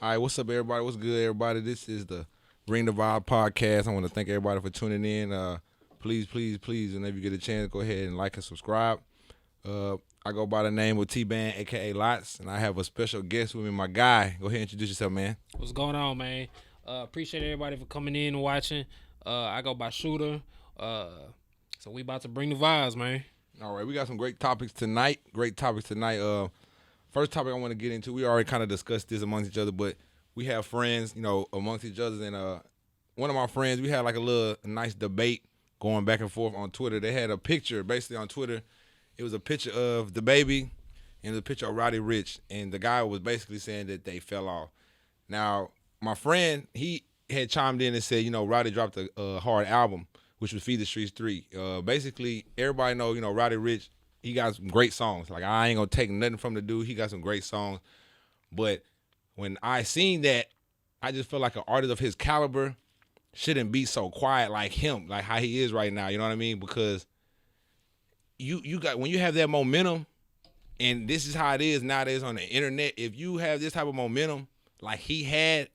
All right, what's up, everybody? What's good, everybody? This is the Bring the Vibe podcast. I want to thank everybody for tuning in. Please, whenever you get a chance, go ahead and like and subscribe. I go by the name of T-Ban, a.k.a. Lots, and I have a special guest with me, my guy. Go ahead and introduce yourself, man. What's going on, man? Appreciate everybody for coming in and watching. I go by Shooter. So we about to bring the vibes, man. All right, we got some great topics tonight. First topic I want to get into, we already kind of discussed this amongst each other, but we have friends, amongst each other. And one of my friends, we had like a nice debate going back and forth on Twitter. They had a picture basically on Twitter. It was a picture of the baby and the picture of Roddy Ricch. And the guy was basically saying that they fell off. Now, my friend, he had chimed in and said, Roddy dropped a hard album, which was Feed the Streets 3. Basically, everybody know, Roddy Ricch, he got some great songs. Like, I ain't going to take nothing from the dude. He got some great songs. But when I seen that, I just felt like an artist of his caliber shouldn't be so quiet like him, like how he is right now. You know what I mean? Because you got, when you have that momentum, and this is how it is nowadays on the internet, if you have this type of momentum like he had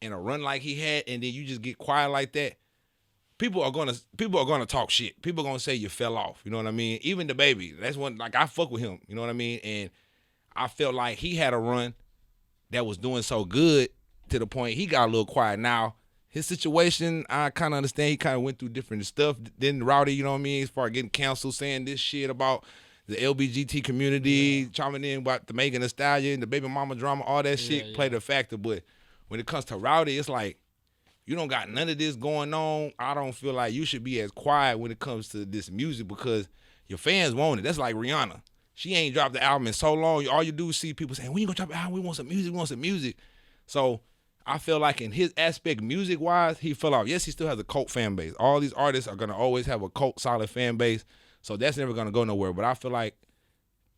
and a run like he had, and then you just get quiet like that, people are gonna talk shit. People are gonna say you fell off. You know what I mean? Even the baby. That's one, like, I fuck with him. You know what I mean? And I felt like he had a run that was doing so good to the point he got a little quiet. Now, his situation, I kind of understand. He kind of went through different stuff than Rowdy. You know what I mean? As far as getting canceled, saying this shit about the LBGT community, chiming in about the Megan Thee Stallion, the baby mama drama, all that shit played a factor. But when it comes to Rowdy, it's like, you don't got none of this going on. I don't feel like you should be as quiet when it comes to this music because your fans want it. That's like Rihanna. She ain't dropped the album in so long. All you do is see people saying, when you gonna drop the album? We want some music. So I feel like in his aspect, music-wise, he fell off. Yes, he still has a cult fan base. All these artists are gonna always have a cult, solid fan base. So that's never gonna go nowhere. But I feel like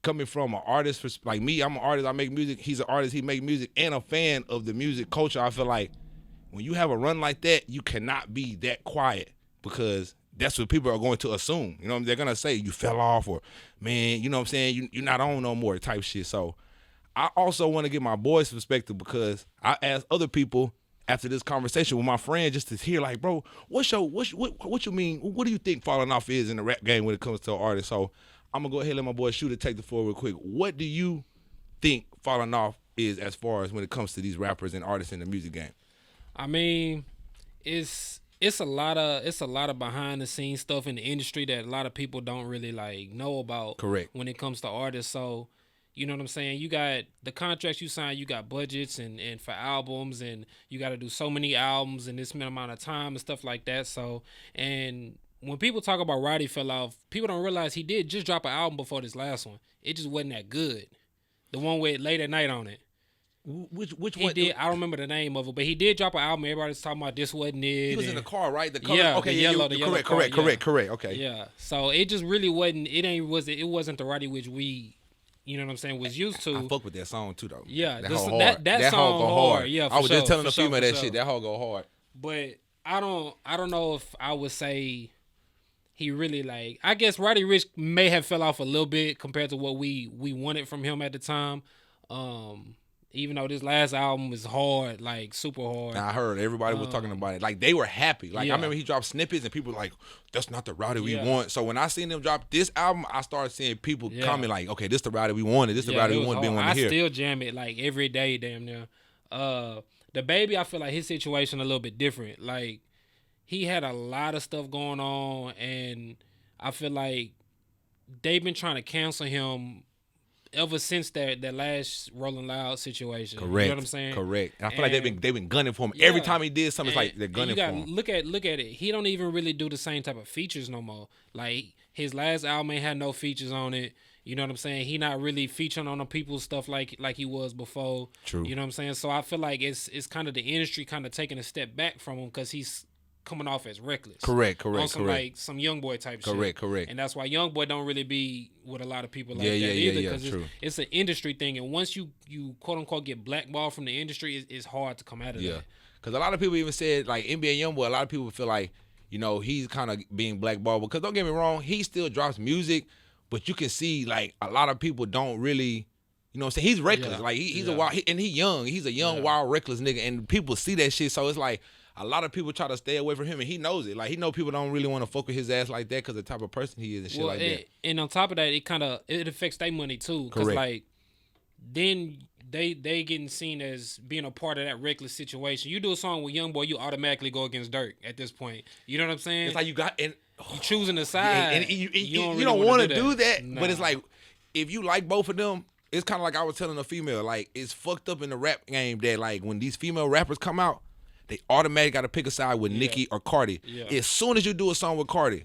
coming from an artist, like me, I'm an artist, I make music. He's an artist, he make music, and a fan of the music culture. I feel like when you have a run like that, you cannot be that quiet because that's what people are going to assume. You know, they're going to say you fell off or, man, you know what I'm saying, you're not on no more type shit. So I also want to get my boys' perspective because I asked other people after this conversation with my friend just to hear, like, bro, what you mean? What do you think falling off is in the rap game when it comes to an artist? So I'm going to go ahead and let my boy Shooter take the floor real quick. What do you think falling off is as far as when it comes to these rappers and artists in the music game? I mean, it's a lot of behind the scenes stuff in the industry that a lot of people don't really like know about. Correct. When it comes to artists. So, you know what I'm saying? You got the contracts you sign, you got budgets and for albums, and you got to do so many albums in this amount of time and stuff like that. So, and when people talk about Roddy fell off, people don't realize he did just drop an album before this last one. It just wasn't that good. The one with Late at Night on it. Which he one? Did, I don't remember the name of it, but he did drop an album. Everybody's talking about this wasn't it. He was in the car, right? The color. Yeah, okay, the yeah, yellow, the yellow car, correct. Okay. Yeah. So it just really wasn't. It wasn't the Roddy which we, you know what I'm saying, was used to. I fuck with that song too, though. Yeah, that song go hard. Yeah, I was just telling the female that shit. That whole go hard. But I don't know if I would say he really like. I guess Roddy Ricch may have fell off a little bit compared to what we wanted from him at the time. Even though this last album was hard, like super hard. I heard everybody was talking about it. Like, they were happy. Like, yeah. I remember he dropped snippets and people were like, that's not the Roddy we want. So when I seen them drop this album, I started seeing people comment like, okay, this the Roddy we wanted. This the Roddy we wanted to hear. I still jam it like every day, damn near. The baby, I feel like his situation a little bit different. Like, he had a lot of stuff going on, and I feel like they've been trying to cancel him ever since that last Rolling Loud situation. Correct. You know what I'm saying? Correct. I feel like they've been gunning for him. Every time he did something, it's like they're gunning for him. Look at it. He don't even really do the same type of features no more. Like, his last album ain't had no features on it. You know what I'm saying? He not really featuring on the people's stuff like he was before. True. You know what I'm saying? So I feel like it's kind of the industry kind of taking a step back from him because he's coming off as reckless. Correct. On some like some young boy type shit. Correct. And that's why young boy don't really be with a lot of people like that either. Because it's an industry thing, and once you quote unquote get blackballed from the industry, it's hard to come out of that. Because a lot of people even said, like, NBA Youngboy, a lot of people feel like, he's kind of being blackballed. Because don't get me wrong, he still drops music, but you can see, like, a lot of people don't really, You know what I'm saying? He's reckless. Yeah. Like he's Yeah. a wild, and he young. He's a young, Yeah. wild, reckless nigga, and people see that shit. So it's like a lot of people try to stay away from him, and he knows it. Like he know people don't really want to fuck with his ass like that because the type of person he is and shit like that. And on top of that, it affects their money too. Because Correct. like then they getting seen as being a part of that reckless situation. You do a song with Young Boy, you automatically go against Dirk at this point. You know what I'm saying? It's like you got and you choosing a side. and you really don't want to do that. Nah. But it's like if you like both of them, it's kind of like I was telling a female, like it's fucked up in the rap game that like when these female rappers come out, they automatically got to pick a side with Nicki or Cardi. Yeah. As soon as you do a song with Cardi,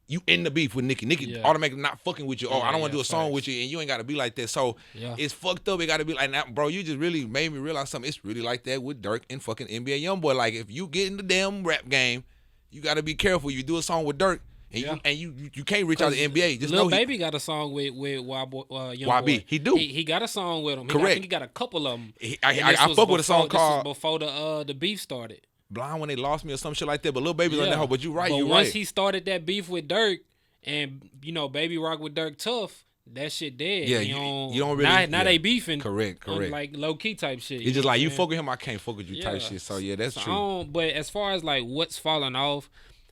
you in the beef with Nicki. Nicki automatically not fucking with you. Oh, I don't want to do a song with you, and you ain't got to be like that. So it's fucked up. It got to be like, now, bro, you just really made me realize something. It's really like that with Dirk and fucking NBA YoungBoy. Like if you get in the damn rap game, you got to be careful. You do a song with Dirk, and you can't reach out to the NBA. Just Lil know Baby got a song with Young YB. Boy. He do. He got a song with him. Correct. I think he got a couple of them. I fuck with a song called before the beef started. Blind When They Lost Me or some shit like that. But Lil Baby's on that hoe. But you right. But you once right. he started that beef with Dirk, and Baby Rock with Dirk tough, that shit dead. Yeah, you don't really. Now they beefing. Correct. Like low key type shit. It's just like you fuck with him, I can't fuck with you type shit. So yeah, that's true. But as far as like what's falling off,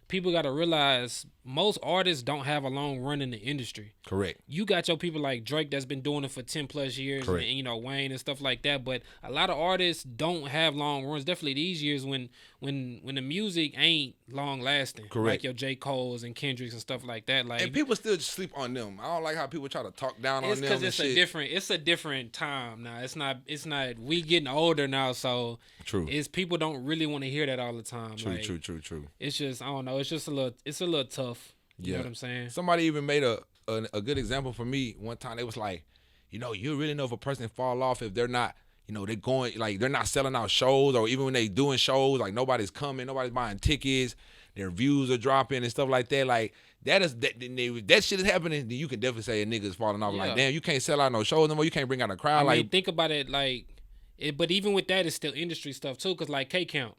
people got to realize most artists don't have a long run in the industry. Correct. You got your people like Drake that's been doing it for 10 plus years, and Wayne and stuff like that. But a lot of artists don't have long runs. Definitely these years when the music ain't long lasting. Correct. Like your J. Cole's and Kendrick's and stuff like that. Like, and people still just sleep on them. I don't like how people try to talk down on them. It's because it's a different time now. It's not. We getting older now, so true. It's people don't really want to hear that all the time. True. It's just I don't know. It's just a little tough. You know what I'm saying? Somebody even made a good example for me one time. They was like, you really know if a person fall off if they're not, they're going, like, they're not selling out shows, or even when they doing shows, like, nobody's coming, nobody's buying tickets, their views are dropping and stuff like that. Like, that shit is happening, then you can definitely say a nigga's falling off. Like, damn, you can't sell out no shows no more, you can't bring out a crowd. I mean, think about it, but even with that, it's still industry stuff, too, because, like, K-Count.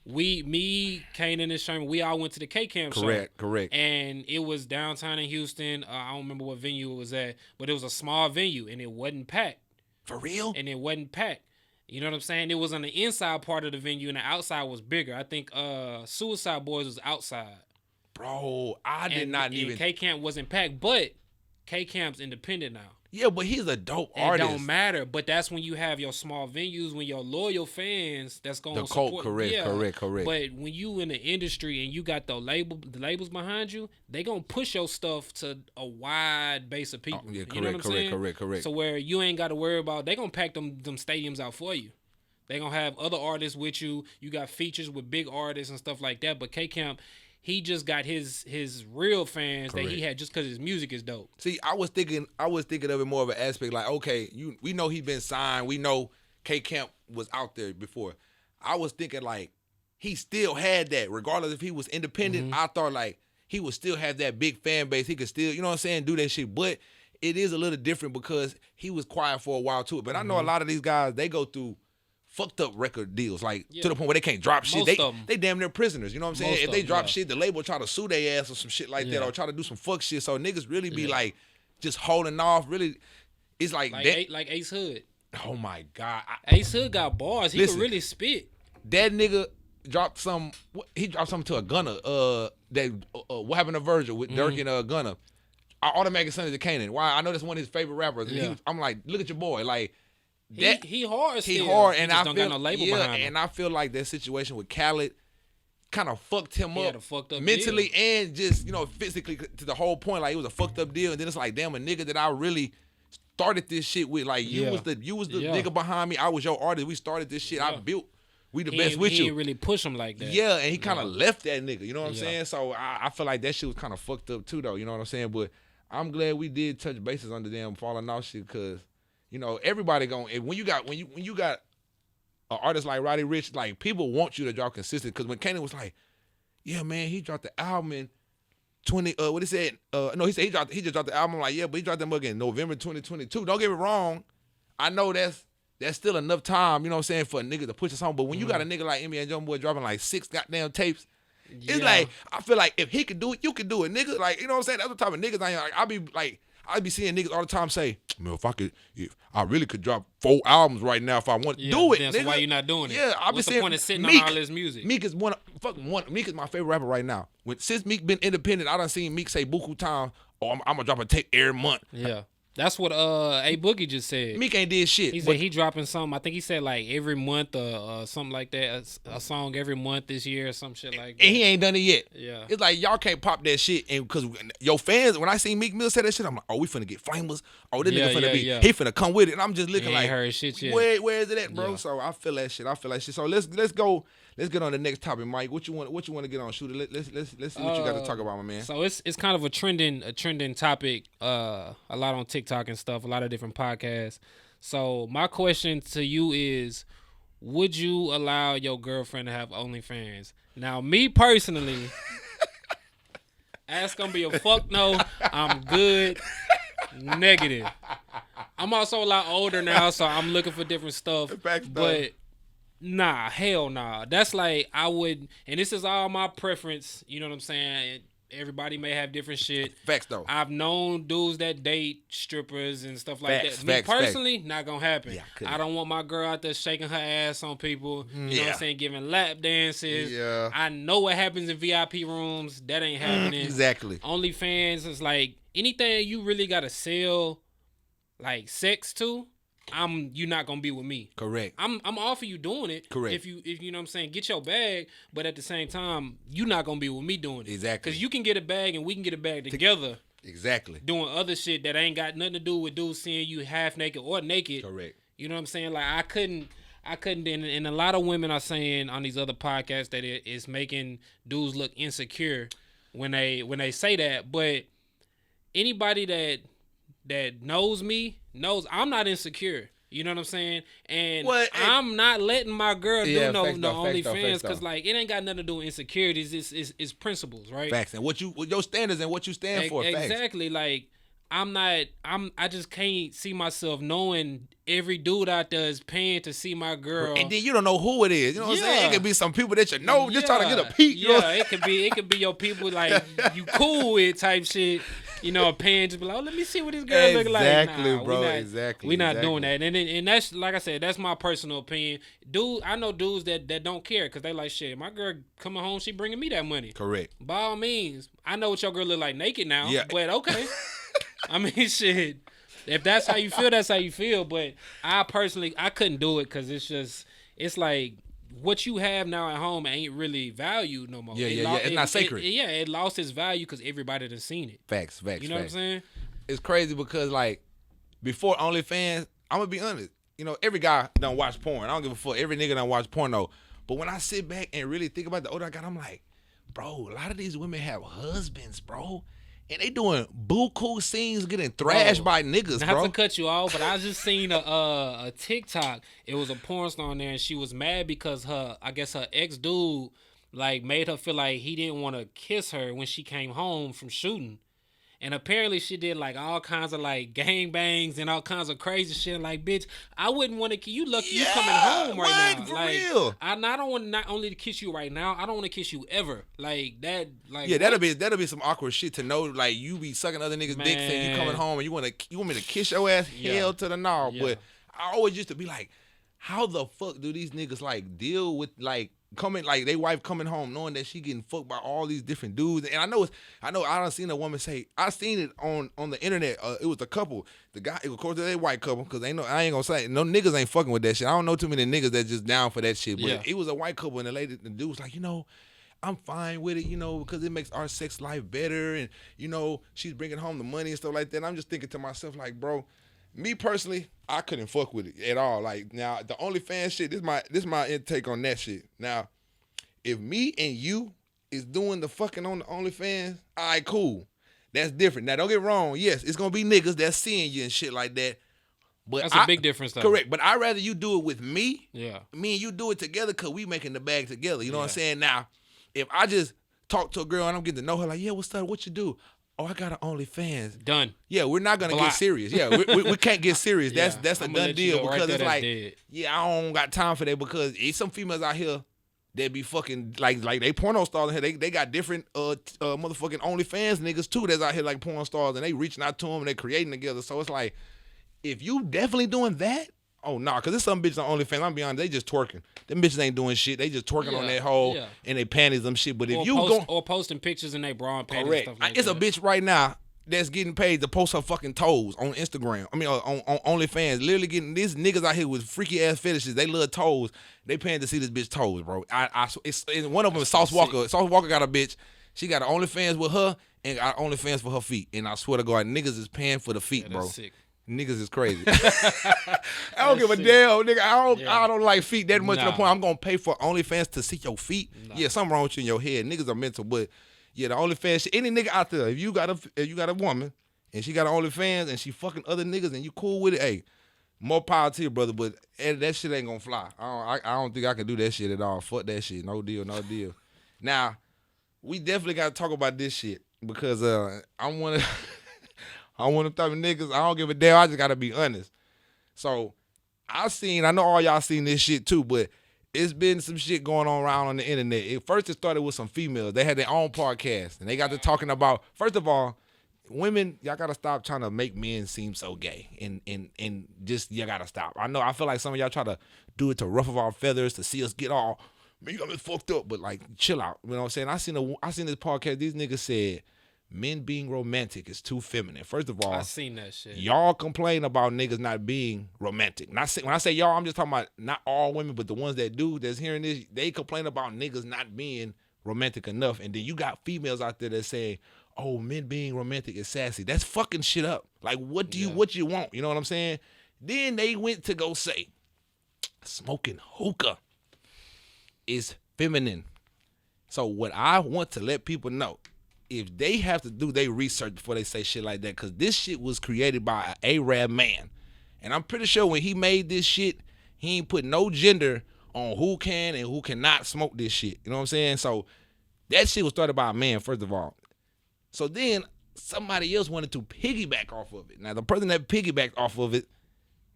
Kane and this Sherman, we all went to the K-Camp show. Correct. And it was downtown in Houston. I don't remember what venue it was at, but it was a small venue, and it wasn't packed. For real? And it wasn't packed. You know what I'm saying? It was on the inside part of the venue, and the outside was bigger. I think Suicide Boys was outside. Bro, I did not even... K-Camp wasn't packed, but K-Camp's independent now. Yeah, but he's a dope artist. It don't matter, but that's when you have your small venues, when your loyal fans that's going to support. Correct. But when you in the industry and you got the labels behind you, they gonna push your stuff to a wide base of people. You know what I'm saying? Correct. So where you ain't got to worry about, they gonna pack them stadiums out for you. They gonna have other artists with you. You got features with big artists and stuff like that. But K-Camp, he just got his real fans that he had just because his music is dope. See, I was thinking of it more of an aspect like, okay, we know he been signed. We know K-Camp was out there before. I was thinking like he still had that, regardless if he was independent. Mm-hmm. I thought like he would still have that big fan base. He could still, do that shit. But it is a little different because he was quiet for a while too. But I know a lot of these guys, they go through fucked up record deals, to the point where they can't drop shit. They damn near prisoners. You know what I'm saying? If they drop shit, the label try to sue their ass or some shit like that, or try to do some fuck shit. So niggas really be like just holding off. Really, it's like that. Like Ace Hood. Oh my God, Ace Hood got bars. He can really spit. That nigga dropped some. He dropped something to a Gunna. What happened to Virgil with Dirk and Gunna? I automatically sent it to Kanan. Why? I know that's one of his favorite rappers. And I'm like, look at your boy, like. He hard still. He hard, and he I don't feel got no label behind him. and I feel like that situation with Khaled kind of fucked him up, mentally deal. And just physically to the whole point. Like it was a fucked up deal, and then it's like, damn, a nigga that I really started this shit with. Like you was the nigga behind me. I was your artist. We started this shit. I built. We the best with you. He didn't really push him like that. Yeah, and he kind of left that nigga. You know what I'm saying? So I feel like that shit was kind of fucked up too, though. You know what I'm saying? But I'm glad we did touch bases under them falling off shit because. Everybody when you got an artist like Roddy Ricch, like people want you to drop consistent. Because when Kanan was like, yeah, man, he dropped the album in 20. What he said? No, he said he just dropped the album. I'm like, yeah, but he dropped that mug in November 2022. Don't get me wrong. I know that's still enough time. You know what I'm saying, for a nigga to push a song. But when you got a nigga like NBA YoungBoy dropping like 6 goddamn tapes. It's like I feel like if he could do it, you could do it, nigga. Like you know what I'm saying. That's the type of niggas I am. Like I be like. I be seeing niggas all the time say, man, if I really could drop 4 albums right now if I want to do it. Then so why you not doing it? Yeah, I be What's saying, the point of sitting Meek, on all this music? Meek is Meek is my favorite rapper right now. Since Meek been independent, I done seen Meek say buku times, I'm gonna drop a tape every month. Yeah. That's what A Boogie just said. Meek ain't did shit. He said he dropping something. I think he said like every month or something like that. A song every month this year or some shit like that. And he ain't done it yet. Yeah. It's like y'all can't pop that shit. And because your fans, when I see Meek Mill say that shit, I'm like, oh, we finna get flamers. Oh, this nigga finna he finna come with it. And I'm just looking like, heard shit yet. Where is it at, bro? Yeah. So I feel that shit. So let's go. Let's get on the next topic, Mike. What you want to get on, Shooter? Let's see what you got to talk about, my man. So it's kind of a trending topic. A lot on TikTok and stuff. A lot of different podcasts. So my question to you is, would you allow your girlfriend to have OnlyFans? Now, me personally, that's gonna be a fuck no. I'm good. Negative. I'm also a lot older now, so I'm looking for different stuff. But nah, hell nah. That's like I would, and this is all my preference. You know what I'm saying? Everybody may have different shit. Facts though. I've known dudes that date strippers and stuff like that. Me personally, not gonna happen. Yeah, I don't want my girl out there shaking her ass on people. You know what I'm saying? Giving lap dances. Yeah. I know what happens in VIP rooms. That ain't happening. Exactly. OnlyFans is like anything you really gotta sell, like sex to. You're not gonna be with me. Correct. I'm all for you doing it. Correct. If you know what I'm saying, get your bag, but at the same time, you're not gonna be with me doing it. Exactly. Because you can get a bag and we can get a bag together. Exactly. Doing other shit that ain't got nothing to do with dudes seeing you half naked or naked. Correct. You know what I'm saying? Like I couldn't and a lot of women are saying on these other podcasts that it's making dudes look insecure when they say that. But anybody that knows me knows I'm not insecure. You know what I'm saying? And I'm not letting my girl do no OnlyFans because like it ain't got nothing to do with insecurities. It's principles, right? Facts and what your standards and what you stand for. Exactly. Facts. Like I just can't see myself knowing every dude out there is paying to see my girl. And then you don't know who it is. You know what I'm saying? It could be some people that you know just trying to get a peek. It could be your people like you cool with type shit. You know, paying just be like, oh, let me see what this girl look like. Exactly, nah, bro. We're not doing that. And that's like I said, that's my personal opinion. I know dudes that don't care because they like shit. My girl coming home, she bringing me that money. Correct. By all means, I know what your girl look like naked now. Yeah. But okay. I mean, shit. If that's how you feel, that's how you feel. But I couldn't do it because it's like what you have now at home ain't really valued no more. Yeah. It's not sacred. It lost its value because everybody done seen it. Facts. You know what I'm saying? It's crazy because like before OnlyFans, I'm gonna be honest. You know, every guy done watch porn. I don't give a fuck. Every nigga done watch porno. But when I sit back and really think about the older I got, I'm like, bro, a lot of these women have husbands, bro. And they doing buku scenes getting thrashed by niggas, bro. Not to cut you off, but I just seen a TikTok. It was a porn star on there, and she was mad because her ex dude like made her feel like he didn't want to kiss her when she came home from shooting. And apparently she did like all kinds of like gangbangs and all kinds of crazy shit. Like, bitch, I wouldn't want to. You lucky you coming home right now. For like, real. I don't want not only to kiss you right now. I don't want to kiss you ever. Like that. Like that'll be some awkward shit to know. Like you be sucking other niggas' dicks and you coming home and you want me to kiss your ass? Hell to the no. Yeah. But I always used to be like, how the fuck do these niggas like deal with like coming like they wife coming home knowing that she getting fucked by all these different dudes? And I done seen a woman say, I seen it on the internet. It was a couple. The guy, of course, they white couple because I ain't gonna say no niggas ain't fucking with that shit. I don't know too many niggas that just down for that shit. But it was a white couple and the dude was like, I'm fine with it, because it makes our sex life better, and she's bringing home the money and stuff like that. And I'm just thinking to myself like, bro. Me personally, I couldn't fuck with it at all. Like now, the OnlyFans shit. This my intake on that shit. Now, if me and you is doing the fucking on the OnlyFans, all right, cool. That's different. Now, don't get wrong. Yes, it's gonna be niggas that's seeing you and shit like that. But that's a big difference, though. Correct. But I'd rather you do it with me. Yeah. Me and you do it together because we making the bag together. You know what I'm saying? Now, if I just talk to a girl and I'm getting to know her, like, yeah, what's up? What you do? Oh, I got an OnlyFans. Done. Yeah, we're not gonna get serious. Yeah, we can't get serious. That's a done deal because it's like, I don't got time for that because some females out here that be fucking like they porno stars in here. They got different motherfucking OnlyFans niggas too that's out here like porn stars, and they reaching out to them and they creating together. So it's like, if you definitely doing that, oh nah, cause there's some bitches on OnlyFans. I'm be honest, they just twerking. Them bitches ain't doing shit. They just twerking on that hole and they panties them shit. But if or posting pictures in their bra and panties, correct. And stuff like it's that. A bitch right now that's getting paid to post her fucking toes on Instagram. I mean, on OnlyFans. Literally getting these niggas out here with freaky ass fetishes. They love toes. They paying to see this bitch toes, bro. It's one of them is Sauce Walker. Sauce Walker got a bitch. She got an OnlyFans with her and got OnlyFans for her feet. And I swear to God, niggas is paying for the feet, bro. Sick. Niggas is crazy. I don't give a damn, nigga. I don't like feet that much to the point I'm gonna pay for OnlyFans to see your feet. Yeah, something wrong with you in your head. Niggas are mental, but yeah, the OnlyFans shit. Any nigga out there, if you got a woman and she got an OnlyFans and she fucking other niggas and you cool with it, hey, more power to you, brother. But that shit ain't gonna fly. I don't think I can do that shit at all. Fuck that shit. No deal. Now, we definitely gotta talk about this shit because I'm one of type of niggas. I don't give a damn. I just gotta be honest. So I know all y'all seen this shit too, but it's been some shit going around on the internet. First it started with some females. They had their own podcast and they got to talking about, first of all, women, y'all gotta stop trying to make men seem so gay and just y'all gotta stop. I feel like some of y'all try to do it to ruffle our feathers to see us get all, man, you got me fucked up, but like chill out. You know what I'm saying? I seen this podcast. These niggas said men being romantic is too feminine. First of all, I seen that shit. Y'all complain about niggas not being romantic. When I say y'all, I'm just talking about not all women, but the ones that's hearing this, they complain about niggas not being romantic enough. And then you got females out there that say, oh, men being romantic is sassy. That's fucking shit up. Like, what you want? You know what I'm saying? Then they went to go say, smoking hookah is feminine. So what I want to let people know, if they have to do their research before they say shit like that, because this shit was created by an Arab man. And I'm pretty sure when he made this shit, he ain't put no gender on who can and who cannot smoke this shit. You know what I'm saying? So that shit was started by a man, first of all. So then somebody else wanted to piggyback off of it. Now, the person that piggybacked off of it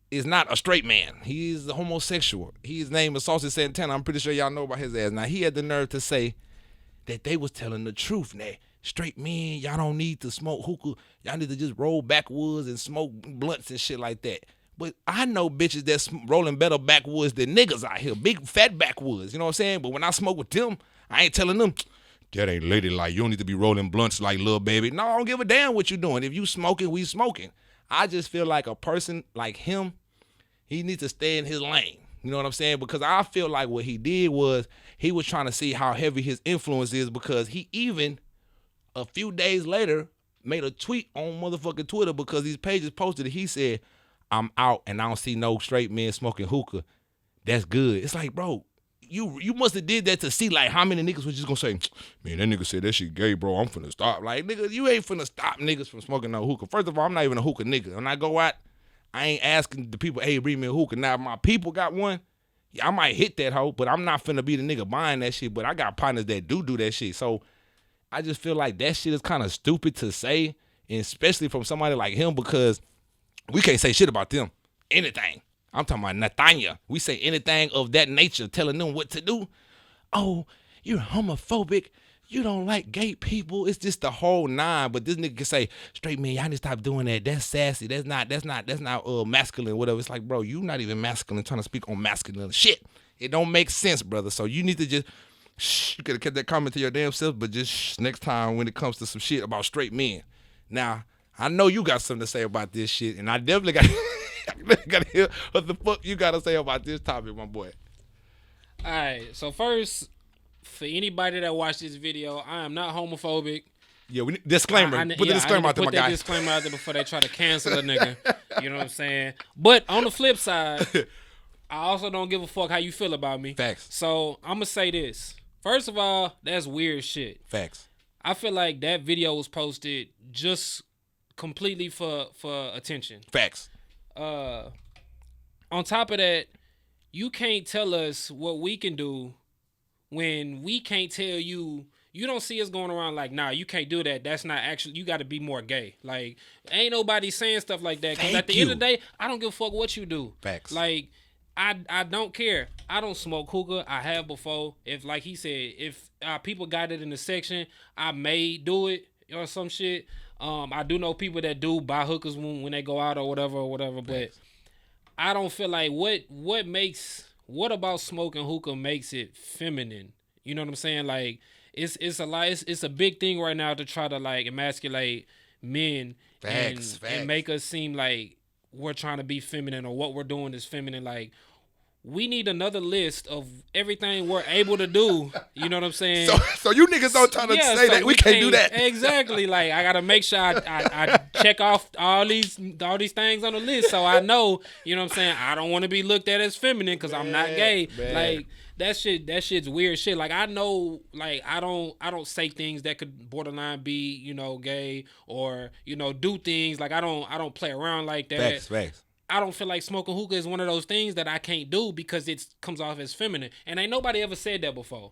is not a straight man. He's a homosexual. His name is Saucy Santana. I'm pretty sure y'all know about his ass. Now, he had the nerve to say that they was telling the truth. Now, straight men, y'all don't need to smoke hookah. Y'all need to just roll backwoods and smoke blunts and shit like that. But I know bitches that's rolling better backwoods than niggas out here. Big fat backwoods, you know what I'm saying? But when I smoke with them, I ain't telling them, that ain't ladylike. You don't need to be rolling blunts like little baby. No, I don't give a damn what you doing. If you smoking, we smoking. I just feel like a person like him, he needs to stay in his lane. You know what I'm saying? Because I feel like what he did was he was trying to see how heavy his influence is, because he even a few days later made a tweet on motherfucking Twitter because these pages posted it. He said, I'm out and I don't see no straight men smoking hookah. That's good. It's like, bro, you must have did that to see like how many niggas was just gonna say, man, that nigga said that shit gay, bro. I'm finna stop. Like, nigga, you ain't finna stop niggas from smoking no hookah. First of all, I'm not even a hookah nigga. When I go out, I ain't asking the people, hey, bring me a hookah. Now, if my people got one, yeah, I might hit that hoe, but I'm not finna be the nigga buying that shit. But I got partners that do that shit. So I just feel like that shit is kind of stupid to say, and especially from somebody like him, because we can't say shit about them. Anything. I'm talking about Nathania. We say anything of that nature, telling them what to do. Oh, you're homophobic. You don't like gay people. It's just the whole nine. But this nigga can say, straight man, y'all need to stop doing that. That's sassy. That's not masculine, whatever. It's like, bro, you not even masculine trying to speak on masculine shit. It don't make sense, brother. So you need to just you could have kept that comment to your damn self, but just next time when it comes to some shit about straight men. Now, I know you got something to say about this shit, and I definitely got to hear what the fuck you got to say about this topic, my boy. All right, so first, for anybody that watched this video, I am not homophobic. Yeah, we need disclaimer. Put the disclaimer out there, my guy. Put that disclaimer out there before they try to cancel a nigga. You know what I'm saying? But on the flip side, I also don't give a fuck how you feel about me. Facts. So I'm gonna say this. First of all, that's weird shit. Facts. I feel like that video was posted just completely for attention. Facts. On top of that, you can't tell us what we can do when we can't tell you. You don't see us going around like, nah, you can't do that. That's not actually, you got to be more gay. Like, ain't nobody saying stuff like that. Because at the end of the day, I don't give a fuck what you do. Facts. Like, I don't care. I don't smoke hookah. I have before. If like he said, if people got it in the section, I may do it or some shit. I do know people that do buy hookahs when they go out or whatever. But I don't feel like what about smoking hookah makes it feminine. You know what I'm saying? Like it's a lot. It's a big thing right now to try to like emasculate men Facts. and make us seem like we're trying to be feminine or what we're doing is feminine. Like we need another list of everything we're able to do. You know what I'm saying? So you niggas don't try to say that we can't do that. Exactly. Like I gotta make sure I check off all these things on the list so I know. You know what I'm saying? I don't want to be looked at as feminine because I'm not gay. Man. Like that shit's weird shit. Like I know, like I don't say things that could borderline be gay or do things like I don't play around like that. Facts. I don't feel like smoking hookah is one of those things that I can't do because it comes off as feminine. And ain't nobody ever said that before.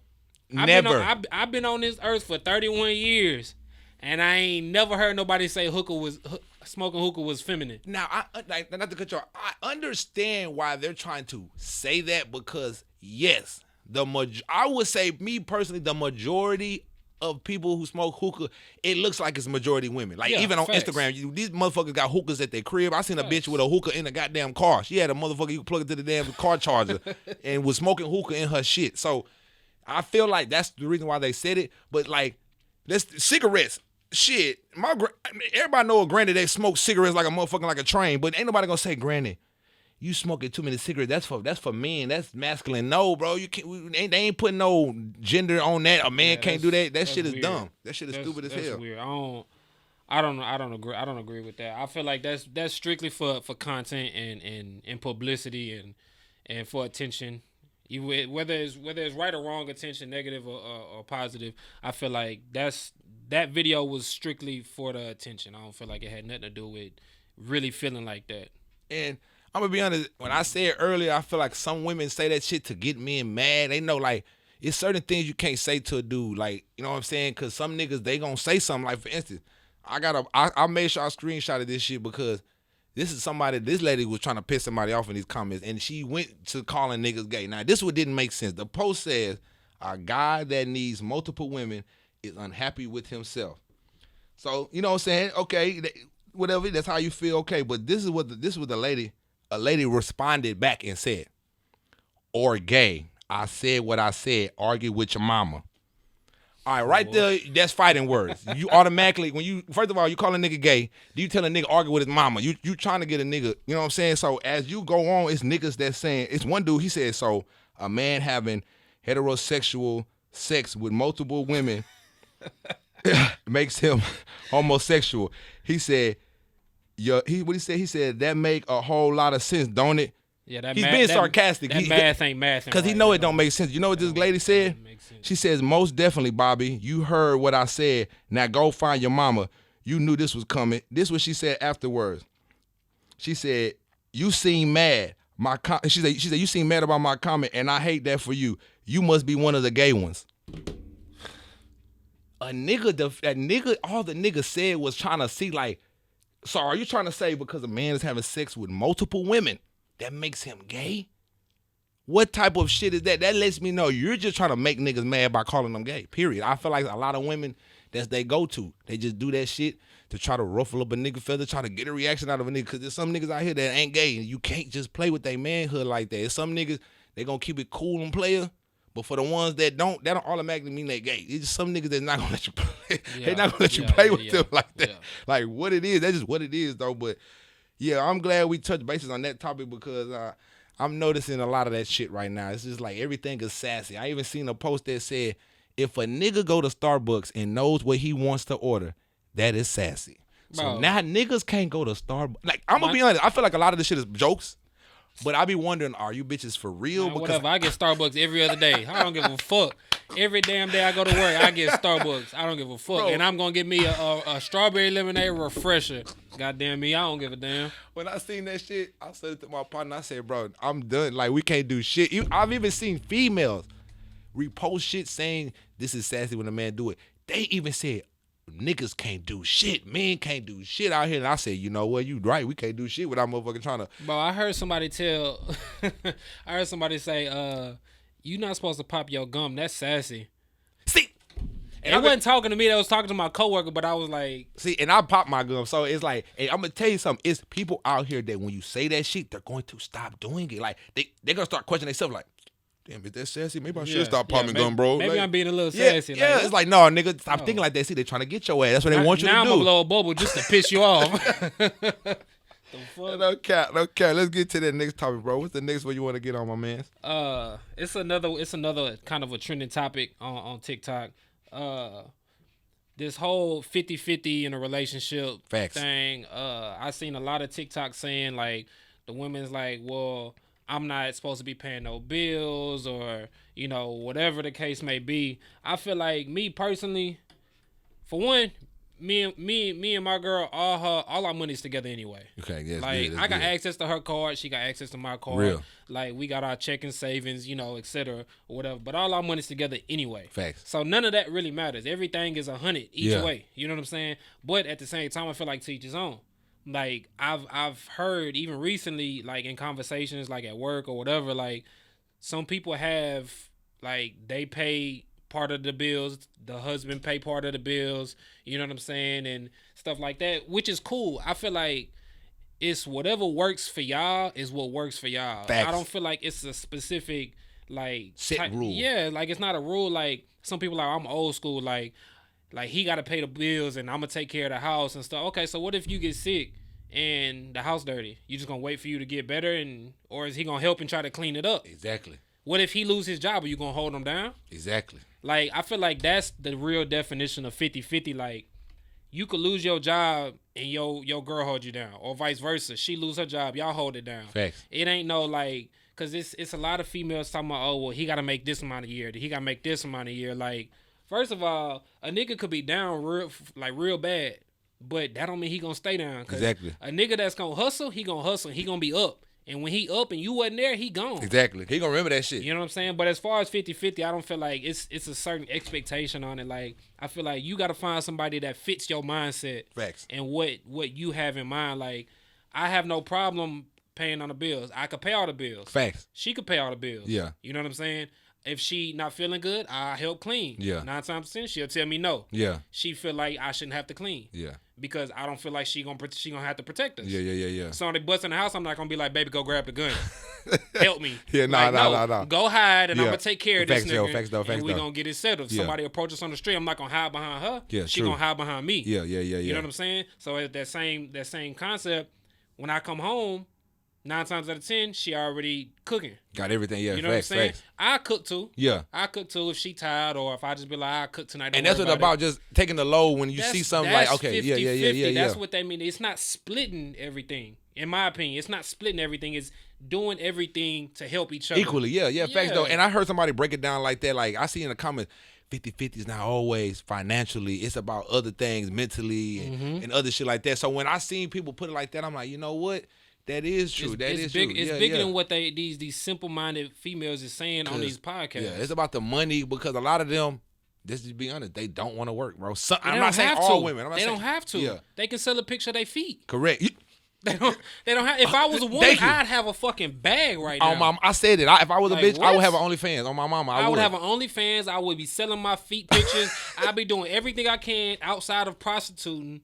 Never. I've been on this earth for 31 years, and I ain't never heard nobody say smoking hookah was feminine. Now, not to cut you off, I understand why they're trying to say that because, yes, I would say, me personally, the majority of people who smoke hookah, it looks like it's majority women. Like, even on Instagram, these motherfuckers got hookahs at their crib. I seen a bitch with a hookah in the goddamn car. She had a motherfucker you could plug it to the damn car charger and was smoking hookah in her shit. So, I feel like that's the reason why they said it. But, like, cigarettes. Shit, everybody know a granny that smokes cigarettes like a motherfucking like a train, but ain't nobody gonna say, granny, you smoking too many cigarettes. That's for men. That's masculine. No, bro, you can't. They ain't putting no gender on that. A man can't do that. That shit is dumb. That shit is stupid as hell. That's weird. I don't agree. I don't agree with that. I feel like that's strictly for content and publicity and for attention. Whether it's right or wrong attention, negative or positive, I feel like that video was strictly for the attention. I don't feel like it had nothing to do with really feeling like that. And I'm gonna be honest, when I said earlier, I feel like some women say that shit to get men mad. They know like it's certain things you can't say to a dude, like, you know what I'm saying? Cause some niggas, they gonna say something. Like, for instance, I made sure I screenshotted this shit because this lady was trying to piss somebody off in these comments, and she went to calling niggas gay. Now, this one didn't make sense. The post says, a guy that needs multiple women is unhappy with himself. So, you know what I'm saying? Okay, whatever, that's how you feel, okay. But this is what a lady responded back and said, or gay. I said what I said, argue with your mama. All right, right there, that's fighting words. You automatically, first of all, you call a nigga gay, do you tell a nigga argue with his mama? You trying to get a nigga, you know what I'm saying? So as you go on, it's niggas that's saying, it's one dude, he said, so a man having heterosexual sex with multiple women makes him homosexual. He said, what he said? He said, that make a whole lot of sense, don't it? Yeah, he's being sarcastic. That math ain't math. Because he know it don't make sense. You know what this lady said? She says, most definitely, Bobby. You heard what I said. Now go find your mama. You knew this was coming. This is what she said afterwards. She said, you seem mad. She said, you seem mad about my comment, and I hate that for you. You must be one of the gay ones. All the nigga said was trying to see, like, so are you trying to say because a man is having sex with multiple women, that makes him gay? What type of shit is that? That lets me know you're just trying to make niggas mad by calling them gay, period. I feel like a lot of women, that's they go-to. They just do that shit to try to ruffle up a nigga feather, try to get a reaction out of a nigga, because there's some niggas out here that ain't gay, and you can't just play with their manhood like that. There's some niggas, they gonna keep it cool and player, but for the ones that don't automatically mean they gay. It's just some niggas that's not gonna let you play. They're not gonna let you play with them like that. Yeah. Like, what it is, that's just what it is, though. But yeah, I'm glad we touched bases on that topic because I'm noticing a lot of that shit right now. It's just like everything is sassy. I even seen a post that said, if a nigga go to Starbucks and knows what he wants to order, that is sassy. So Bro. Now niggas can't go to Starbucks. Like, I'm gonna be honest, I feel like a lot of this shit is jokes, but I be wondering, are you bitches for real? Because whatever, I get Starbucks every other day. I don't give a fuck. Every damn day I go to work, I get Starbucks. I don't give a fuck. Bro. And I'm gonna get me a strawberry lemonade refresher. Goddamn me, I don't give a damn. When I seen that shit, I said it to my partner, I said, bro, I'm done. Like, we can't do shit. I've even seen females repost shit saying this is sassy when a man do it. They even said niggas can't do shit. Men can't do shit out here. And I said, you know what? You right. We can't do shit without motherfucking trying to. Bro, I heard somebody tell, I heard somebody say, you not supposed to pop your gum. That's sassy. See. And it wasn't talking to me. That was talking to my coworker, but I was like. See, and I pop my gum. So it's like, hey, I'm going to tell you something. It's people out here that when you say that shit, they're going to stop doing it. Like, they're going to start questioning themselves like, damn, is that sassy? Maybe I should stop popping gum, bro. Maybe like, I'm being a little sassy. Yeah, it's like, no, nigga, stop thinking like that. See, they trying to get your ass. That's what they want you to do. Now I'm going to blow a bubble just to piss you off. The fuck? No cap. Let's get to that next topic, bro. What's the next one you want to get on, my man? It's another kind of a trending topic on TikTok. This whole 50-50 in a relationship thing. I seen a lot of TikTok saying like the women's like, well, I'm not supposed to be paying no bills or, you know, whatever the case may be. I feel like me personally, for one, me and my girl, all our money's together anyway. Okay, yes. Like good, I got good. access to her card, she got access to my card. Real. Like we got our checking savings, you know, etc. or whatever. But all our money's together anyway. Facts. So none of that really matters. Everything is 100 each way. You know what I'm saying? But at the same time, I feel like to each his own. Like I've heard even recently, like in conversations, like at work or whatever, like some people have like they pay part of the bills, the husband pay part of the bills, you know what I'm saying, and stuff like that, which is cool. I feel like it's whatever works for y'all is what works for y'all. Facts. I don't feel like it's a specific like set rule. Yeah, like it's not a rule. Like some people are, I'm old school, like he got to pay the bills and I'm gonna take care of the house and stuff. Okay, so what if you get sick and the house dirty? You just gonna wait for you to get better, or is he gonna help and try to clean it up? Exactly. What if he lose his job? Are you gonna hold him down? Exactly. Like I feel like that's the real definition of 50-50. Like you could lose your job and your girl hold you down, or vice versa. She lose her job, y'all hold it down. Facts. It ain't no like, cause it's a lot of females talking about, oh well, he gotta make this amount a year, he gotta make this amount a year. Like first of all, a nigga could be down real bad, but that don't mean he gonna stay down. Exactly. A nigga that's gonna hustle, he gonna be up. And when he up and you wasn't there, he gone. Exactly. He gonna remember that shit. You know what I'm saying? But as far as 50-50, I don't feel like it's a certain expectation on it. Like I feel like you gotta find somebody that fits your mindset. Facts. And what you have in mind. Like I have no problem paying on the bills. I could pay all the bills. Facts. She could pay all the bills. Yeah. You know what I'm saying? If she not feeling good, I help clean. Yeah. 9 times out of 10, she'll tell me no. Yeah. She feel like I shouldn't have to clean. Yeah. Because I don't feel like she gonna have to protect us. Yeah. So when they bust in the house, I'm not gonna be like, baby, go grab the gun. Help me. Yeah, no. Go hide and I'm gonna take care of this nigga. Facts, and we gonna get it settled. If somebody approach us on the street, I'm not gonna hide behind her. Yeah, she true. gonna hide behind me. Yeah. You know what I'm saying? So at that same concept, when I come home, 9 times out of 10, she already cooking. Got everything, yeah. You know facts, what I'm saying? Facts. I cook too. Yeah. I cook too if she tired, or if I just be like, I cook tonight. And that's what about just taking the load when you see something like, okay, 50, yeah. That's what they mean. It's not splitting everything. In my opinion, it's not splitting everything. It's doing everything to help each other. Equally, yeah. Facts though. And I heard somebody break it down like that. Like I see in the comments, 50-50 is not always financially. It's about other things mentally and other shit like that. So when I seen people put it like that, I'm like, you know what? That is true. It's big, true. It's bigger than what these simple-minded females is saying on these podcasts. Yeah, it's about the money because a lot of them, just to be honest, they don't want to work, bro. I'm not saying all women. They don't have to. Yeah. They can sell a picture of their feet. Correct. They don't have. If I was a woman, I'd have a fucking bag right now. Mom, I said it. If I was a bitch, what? I would have an OnlyFans. On my mama, I would have an OnlyFans. I would be selling my feet pictures. I'd be doing everything I can outside of prostituting.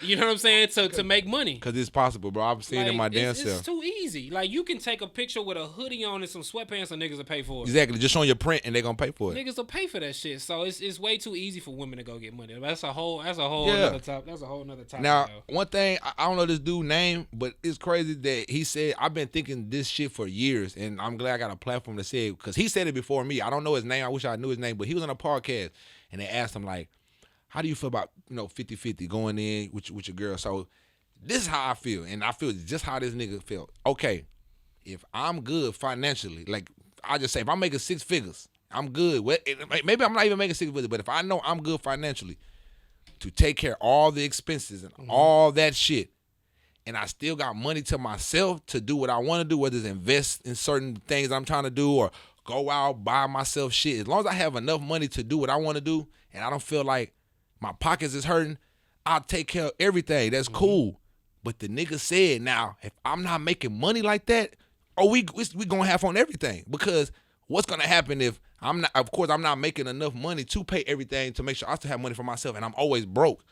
You know what I'm saying? To make money. Because it's possible, bro. I've seen it in my damn self. It's too easy. Like, you can take a picture with a hoodie on and some sweatpants and niggas will pay for it. Exactly. Just showing your print and they going to pay for it. Niggas will pay for that shit. So it's way too easy for women to go get money. That's a whole other topic. That's a whole other topic. Now, one thing, I don't know this dude's name, but it's crazy that he said, I've been thinking this shit for years, and I'm glad I got a platform to say it, because he said it before me. I don't know his name. I wish I knew his name, but he was on a podcast, and they asked him, like, how do you feel about, 50-50 going in with your girl? So this is how I feel, and I feel just how this nigga felt. Okay, if I'm good financially, like I just say, if I'm making 6 figures, I'm good. Maybe I'm not even making 6 figures, but if I know I'm good financially to take care of all the expenses and all that shit, and I still got money to myself to do what I want to do, whether it's invest in certain things I'm trying to do or go out, buy myself shit. As long as I have enough money to do what I want to do, and I don't feel like My pockets is hurting. I'll take care of everything. That's cool. But the nigga said, now, if I'm not making money like that, we gonna have on everything. Because what's gonna happen if I'm not making enough money to pay everything to make sure I still have money for myself, and I'm always broke.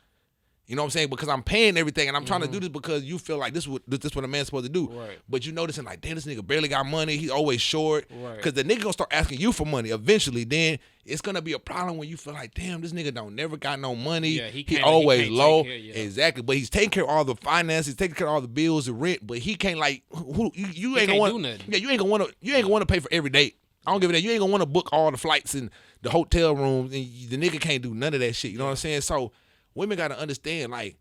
You know what I'm saying? Because I'm paying everything, and I'm trying to do this because you feel like this is what a man's supposed to do. Right. But you noticing like, damn, this nigga barely got money. He's always short. Right. Because the nigga gonna start asking you for money eventually. Then it's gonna be a problem when you feel like, damn, this nigga don't never got no money. Yeah, he always low. Yeah. Exactly. But he's taking care of all the finances, taking care of all the bills and rent. But he can't like you ain't gonna do nothing. Yeah, you ain't gonna want to pay for every date. I don't give a damn. You ain't gonna want to book all the flights and the hotel rooms, and the nigga can't do none of that shit. You know what I'm saying? So women gotta understand, like,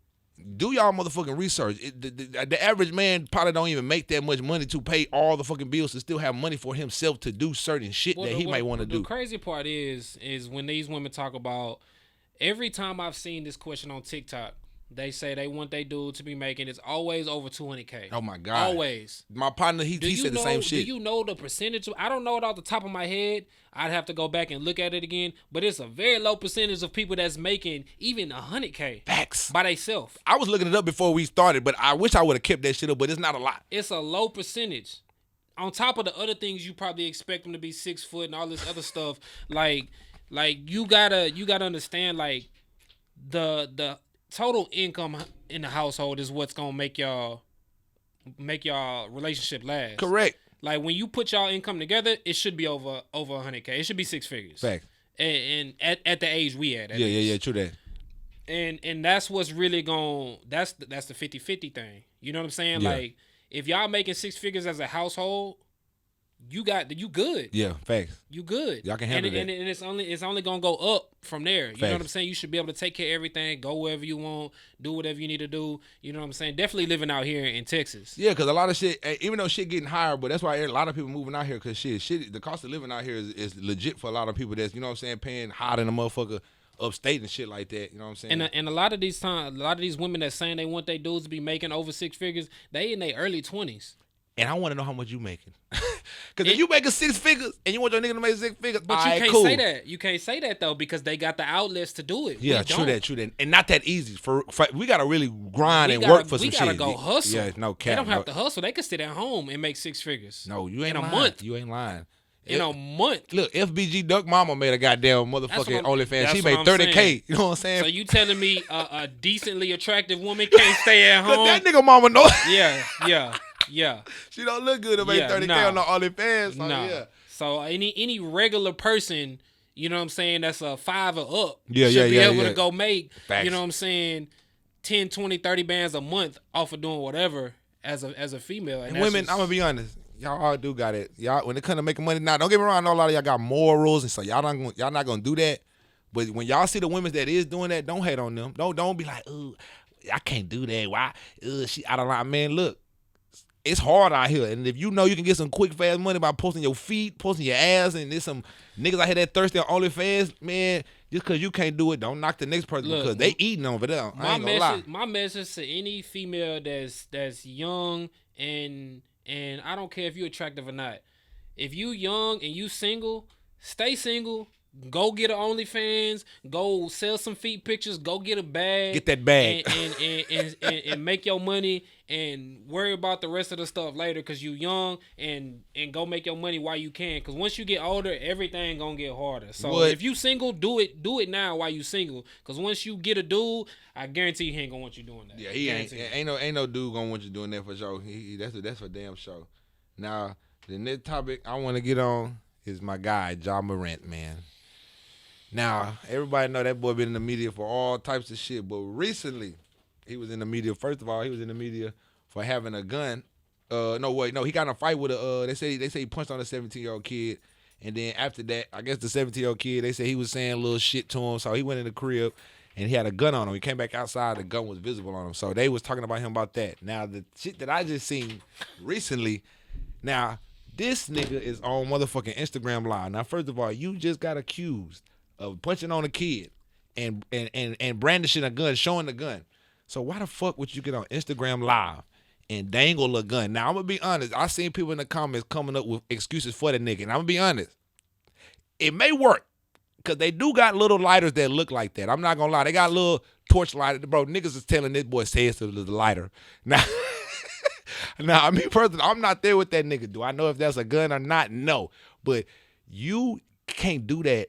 do y'all motherfucking research. The average man probably don't even make that much money to pay all the fucking bills to still have money for himself to do certain shit that he might want to do. The crazy part is when these women talk about, every time I've seen this question on TikTok, they say they want their dude to be making, it's always over $200K. Oh my God. Always. My partner, he said the same shit. Do you know the percentage? I don't know it off the top of my head. I'd have to go back and look at it again. But it's a very low percentage of people that's making even $100K. Facts. By themselves. I was looking it up before we started, but I wish I would have kept that shit up, but it's not a lot. It's a low percentage. On top of the other things you probably expect them to be 6 foot and all this other stuff, like you gotta understand, like, the total income in the household is what's gonna make y'all relationship last. Correct. Like, when you put y'all income together, it should be over $100K. It should be 6 figures. Fact. And at the age we at. Yeah, true that. And that's what's really that's the 50-50 thing. You know what I'm saying? Yeah. Like, if y'all making 6 figures as a household, you good. Yeah, facts. You good. Y'all can handle that. And it's only gonna go up from there. You know what I'm Facts. saying? You should be able to take care of everything, go wherever you want, do whatever you need to do. You know what I'm saying? Definitely living out here in Texas. Yeah, because a lot of shit, even though shit getting higher, but that's why a lot of people moving out here, because shit, the cost of living out here is legit for a lot of people that's, you know what I'm saying, paying higher than a motherfucker upstate and shit like that. You know what I'm saying? And a lot of these women that saying they want their dudes to be making over 6 figures, they in their early 20s. And I want to know how much you making. Because if you making 6 figures and you want your nigga to make 6 figures, but you can't say that. You can't say that, though, because they got the outlets to do it. Yeah, true that. And not that easy. For we got to really grind and work for some shit. We got to go hustle. Yeah, no cap. They don't have to hustle. They can sit at home and make 6 figures. No, you ain't in lying. a month. You ain't lying. In a month. Look, FBG Duck Mama made a goddamn motherfucking OnlyFans. She made 30K. Saying. You know what I'm saying? So you telling me a decently attractive woman can't stay at home? That nigga mama know. Yeah. She don't look good to make 30K on the OnlyFans. So, yeah. So any regular person, you know what I'm saying, that's a 5 or up, should be able to go make, Facts. You know what I'm saying, 10, 20, 30 bands a month off of doing whatever as a female. And women, I'm gonna be honest, y'all all do got it. Y'all, when it comes to making money, now don't get me wrong, I know a lot of y'all got morals, and so y'all not gonna do that. But when y'all see the women that is doing that, don't hate on them. Don't be like, ooh, I can't do that. Why? She out of line. Man, look, it's hard out here, and if you know you can get some quick, fast money by posting your feet, posting your ass, and there's some niggas out here that thirsty on OnlyFans, man, just because you can't do it, don't knock the next person. Look, because they eating over there. I ain't gonna lie. My message to any female that's young, and I don't care if you're attractive or not. If you young and you single, stay single. Go get an OnlyFans. Go sell some feet pictures. Go get a bag. Get that bag. And make your money and worry about the rest of the stuff later, because you young, and go make your money while you can. Because once you get older, everything gonna get harder. So if you single, do it now while you single. Because once you get a dude, I guarantee he ain't gonna want you doing that. Yeah, he ain't no dude gonna want you doing that for sure. That's for damn sure. Now the next topic I want to get on is my guy Morant, man. Now, everybody know that boy been in the media for all types of shit, but recently, he was in the media. First of all, he was in the media for having a gun. He got in a fight with they say he punched on a 17-year-old kid, and then after that, I guess the 17-year-old kid, they say he was saying a little shit to him, so he went in the crib, and he had a gun on him. He came back outside, the gun was visible on him, so they was talking about him about that. Now, the shit that I just seen recently, now, this nigga is on motherfucking Instagram Live. Now, first of all, you just got accused of punching on a kid and brandishing a gun, showing the gun. So why the fuck would you get on Instagram Live and dangle a gun? Now, I'm going to be honest. I seen people in the comments coming up with excuses for the nigga. And I'm going to be honest. It may work. because they do got little lighters that look like that. I'm not gonna lie, they got little torch lighters. Bro, niggas is telling this boy say it's the lighter. Now, I mean, personally, I'm not there with that nigga. Do I know if that's a gun or not? No, but you can't do that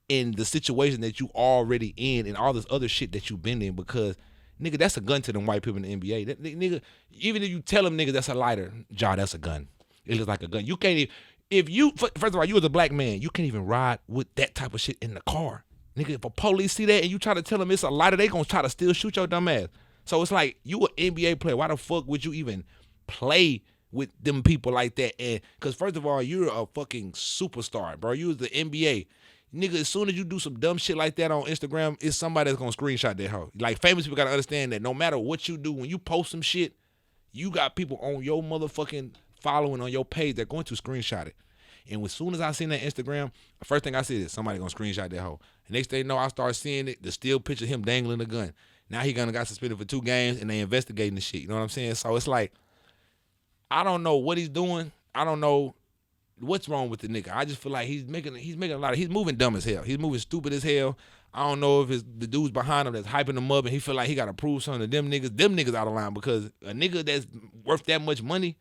in the situation that you already in and all this other shit that you been in, because nigga, that's a gun to them white people in the NBA. That, nigga, even if you tell them niggas that's a lighter, that's a gun. It looks like a gun. You can't even, if you, first of all, you as a black man, you can't even ride with that type of shit in the car. Nigga, if a police see that and you try to tell them it's a lighter, they gonna try to still shoot your dumb ass. So it's like, you an NBA player. Why the fuck would you even play with them people like that? And because first of all, you're a fucking superstar, bro. You was the NBA. Nigga, as soon as you do some dumb shit like that on Instagram, it's somebody that's gonna screenshot that hoe. Like, famous people gotta understand that no matter what you do, when you post some shit, you got people on your motherfucking following on your page that going to screenshot it. And as soon as I seen that Instagram, the first thing I see is somebody gonna screenshot that hoe. The next thing you know, I start seeing it, the still picture of him dangling a gun. Now he gonna got suspended for 2 games and they investigating the shit. You know what I'm saying? So it's like, I don't know what he's doing. I don't know what's wrong with the nigga. I just feel like he's making a lot of, he's moving dumb as hell. He's moving stupid as hell. I don't know if it's the dudes behind him that's hyping him up and he feel like he gotta prove something to them niggas. Them niggas out of line, because a nigga that's worth that much money,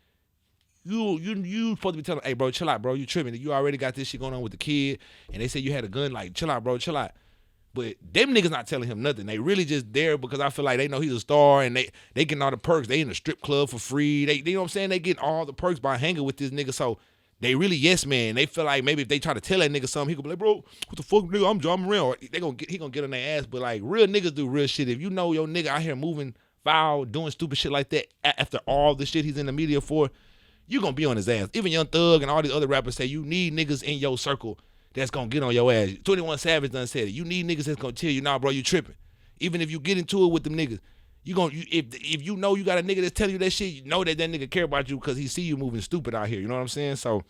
you supposed to be telling, hey bro, chill out, bro. You tripping. You already got this shit going on with the kid and they say you had a gun. Like, chill out, bro, chill out. But them niggas not telling him nothing. They really just there because I feel like they know he's a star and they getting all the perks. They in the strip club for free. They you know what I'm saying? They getting all the perks by hanging with this nigga. So they really yes man. They feel like maybe if they try to tell that nigga something, he could be like, bro, what the fuck, nigga? I'm John Morant. Or he gonna get on their ass. But like, real niggas do real shit. If you know your nigga out here moving foul, doing stupid shit like that after all the shit he's in the media for, you gonna be on his ass. Even Young Thug and all these other rappers say you need niggas in your circle that's gonna get on your ass. 21 Savage done said it. You need niggas that's gonna tell you, nah, bro, you tripping. Even if you get into it with them niggas, if you know you got a nigga that's telling you that shit, you know that nigga care about you because he see you moving stupid out here. You know what I'm saying? So,